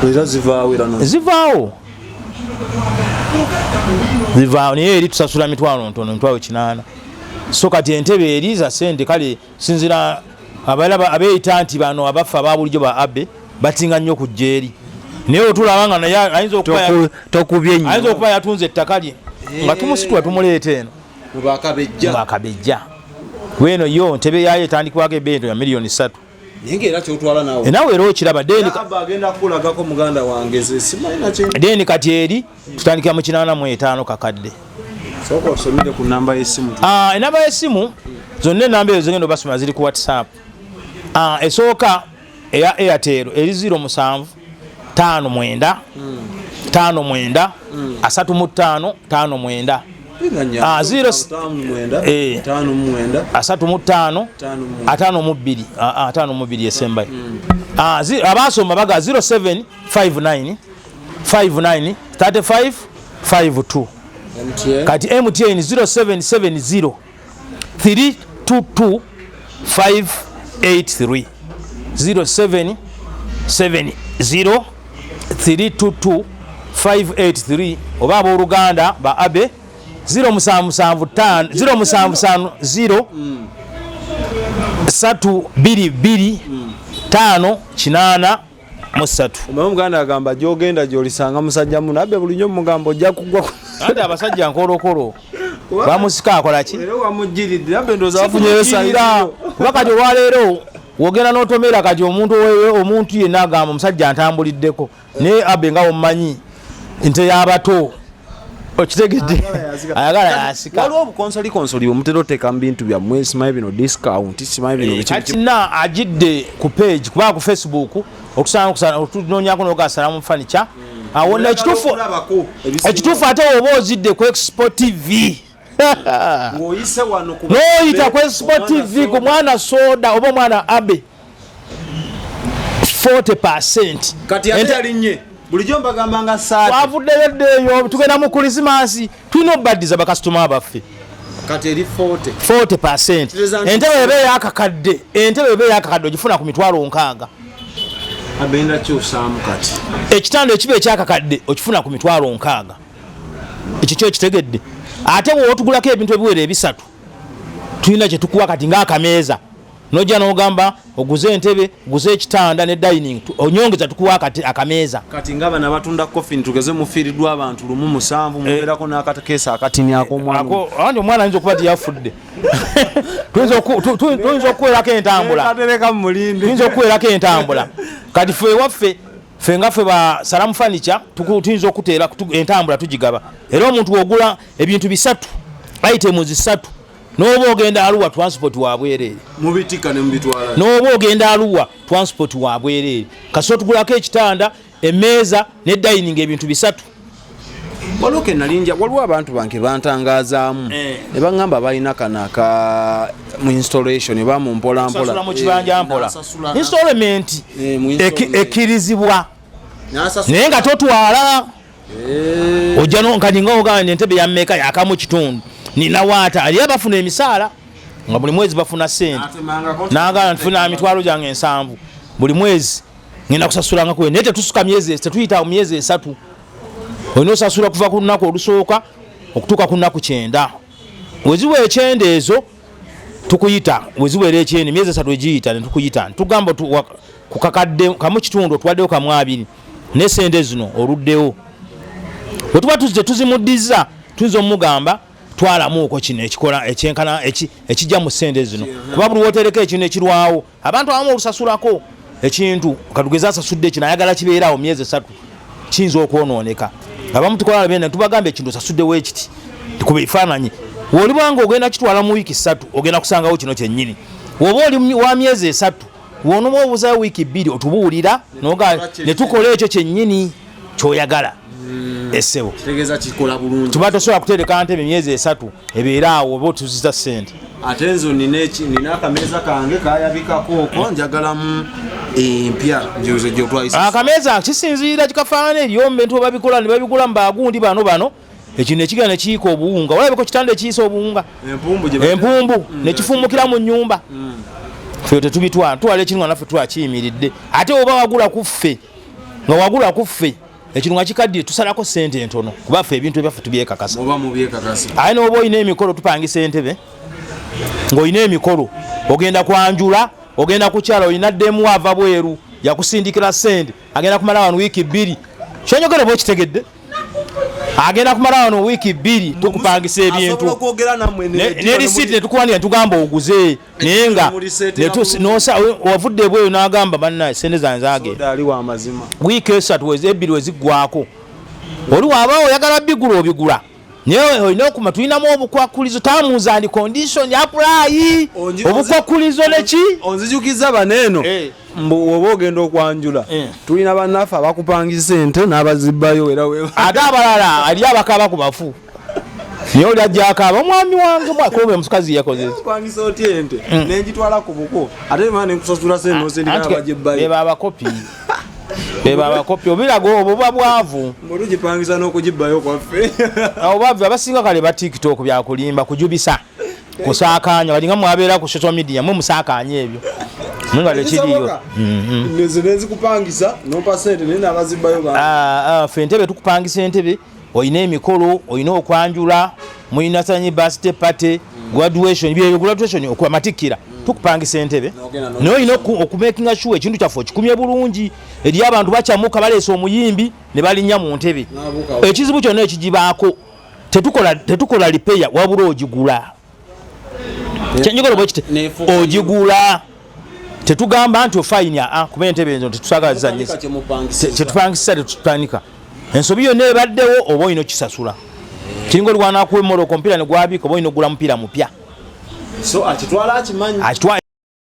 S2: era zivaawo
S1: naye eri tusasula mitwalo ntono 8,000 so kati entebe eri za sente kale sinzira abeeyita nti bano abaffe ababulijjo ba abe batinga nnyo kujja eri naye otulaba nga naye ayinza okuba yatunze ettaka lye nga tumusitula tumuleeta eno bakabejja weno yo ntebe yayo etandikibwako ebbeeyi ya miliyoni 3 naawe era okiraba deni kati eri tutandikira mu 85 kakadde enamba y'essimu zonna enamba ezo zigenda obasoma ziri ku WhatsApp esooka eya Airtel eri 07 59 59 35 59 52 esembayo abasoma baga 0759 59 35 52 kati MTN 0770 322 583 0770 322 583 oba abooluganda ba abe 0770 322 583.
S2: Omumanyi Muganda agamba gyogenda gy'olisanga musajja muno abbe buli nnyo mugambo ojja kugwa.
S1: Ate abasajja nkolokolo bamusika akola ki?
S2: Era wamujjiridde abbe ndowooza bafunyeyo sayira.
S1: Kuba kati olwaleero wogenda n'otomera kati omuntu yenna agamba omusajja ntambuliddeko naye abbe nga omumanyi nte y'abato okitegedde ayagala yasika.
S2: Waliwo obukonsoli omutera oteeka mu bintu byammwe simanyi bino discount simanyi bino
S1: kati na agidde ku page kuba ku Facebook okusanga otunoonyako n'oga Salaam furniture awona ekituufu ate oba ozidde ku Expo TV
S2: ng'oyise wano ku
S1: n'oyita ku Expo TV ku mwana soda oba omwana abe 40%.
S2: Kati ate yalinnye bulijjo mbagamba nga saati
S1: twavuddeyo eddeeyo tugenda mu Krismasi tulina obaddiza bakasitoma baffe
S2: kati eri
S1: 40%. Entebe eba eyakakadde ogifuna ku mitwalo 600.
S2: abenda kyosaamu kati
S1: ekitanda ekiba ekyakakadde okifuna ku mitwalo 600. ekyo kyo kitegedde ate wootugulako ebintu ebiwera ebisatu tulina kye tukuwa kati ng'akameeza nojja n'ogamba oguze entebe oguze ekitanda ne dining onyongeza tukuwa kati akameeza.
S2: Kati nga bana batunda coffin tugeze mufiiriddwa abantu 17 mubeerako n'akakeesa akatini ak'omwana
S1: andi omwana ayinza okuba tiyafudde tuyinza okuweerako entambula kati ffe ewaffe ffe nga ffe ba Salaam furniture tuyinza okuteera entambula tugigaba era omuntu wogula ebintu bisatu items 3 n'oba ogenda Arua transport wabwereere
S2: mubitika ne mubitwala
S1: n'oba ogenda Arua transport wabwereere kasi otugulako ekitanda emmeeza ne dining ebintu bisatu.
S2: waloke nalinja waliwo abantu banke bantangazaamu ne baŋŋamba balina kanaka mu installation bamu mpolampola
S1: mu kibanja mpola installment ekkirizibwa naye nga totwala ojja nkati ng'ogamba entebe yammeka yakamu kitundu nina waata ali abafuna emisaala nga buli mwezi bafuna sente n'agala nfuna mitwalo gyange 7 buli mwezi ngenda kusasulanga kuwe naye tetusuka myezi tetuyita myezi 3 olina osasula kuva ku lunaku olusooka okutuuka ku lunaku 9 weziwa ekyenda ezo tukuyita weziwera ekyenda myezi 3 egiyita netukuyita tugamba ku kakadde kamu kitundu otuwaddeyo kamu 2 n'esente zino oluddewo bwe tuba tuzimuddiza tuyinza omugamba twalamuuko kino ekikola ekyenkana ekijja mu ssente zino kuba buli wotereka ekintu ekirwawo abantu abamu olusasulako ekintu katugeza asasudde kino ayagala kibeerawo myezi 3 kiyinza okwonooneka abamu tukola bene tubagamba ekintu osasuddewo ekiti kuba ebifaananyi w'olibanga ogenda kitwala mu wiiki 3 ogenda kusangawo kino kyennyini woba oli wa myezi 3 wonoma obuzayo wiiki 2 otubuulira ne tukola ekyo kyennyini kyoyagala essebo
S2: tegeza kikola bulungi
S1: tuba tosobola kutereka ntebe myezi 3 ebeeraawo oba otuzita ssente
S2: ate nzo nina akameeza kange kayabikako okwo njagalamu empya gyotwayisa
S1: akameeza kisinziira kikafaanana eriyo mu bintu babikola ne babigula mu bagundi bano ekintu ekigenda ne kiyiika obuwunga walabeko kitanda ekiyisa obuwunga empumbu ne kifumukira mu nnyumba ffe tetubitwala twala ekintu nga naffe twakiyimiridde ate oba wagula ku ffe nga wagula ku ffe ekintu nga kikaddire tusalako ssente entono kuba ffe ebintu ebyaffe tubyekakasa aye n'oba olina emikolo tupangisa entebe ng'olina emikolo ogenda kwanjula ogenda kukyala olina ddemu ava bweru yakusindikira ssente agenda kumala wano wiiki 2 kyonyogere bwe kitegedde agenda kumala wano wiiki 2 tukupangisa ebintu ne risiti netukuwanira netugamba oguze naye nga wavudde bweyo n'agamba bannaye sente zange zagenda wiiki 3 2 weziggwako oli waaba oyagala bigula obigula naye olina okuma tulinamu obukwakulizo terms and condition apply obukwakulizo neki
S2: onzijukiza baneeno oba ogenda okwanjula tulina bannaffe abakupangisa ente n'abazibbayo era
S1: ate abalala ali abakaba ku bafu naye oli ajja akaaba omwami wange mwakobe omukazi yakozepangisa
S2: otya ente nenjitwala ku buko ate mane nkusasula sente nosendikabajibbayo
S1: beba abakopi beba abakopi obirago obuba bwavu
S2: ng'olugipangisa n'okugibbayo kwaffe
S1: obwavu abasinga kale ba TikTok byakulimba kujubisa kusaakanya balinga mwabeera ku social media mwe musaakanya ebyo mungale kiriyo
S2: nezikupangisa nopa sente naye n'abazibbayo
S1: ffe entebe tukupangisa entebe olina emikolo olina okwanjula mulina sanyi birthday party graduation byebyo graduation okwamatikkira tukupangisa entebe naye olina okumakinga sure ekintu kyaffe okikumye bulungi eri abantu bakyamuka baleesa omuyimbi ne balinnya mu ntebe ekizibu kyonna ekigibaako tetukola lipeya wabula ogigula kyenjogera bwe kiti ogigula tetugamba nti ofainya kuba entebe ezo tetusagala zizanyisa tetupangisa tetutanika ensobi yonna ebaddewo oba olina okisasula kiringa oli wanakuwa emmoloka omupiira ne gwabika oba olina ogula mupiira mupya
S2: so akitwala akimanyi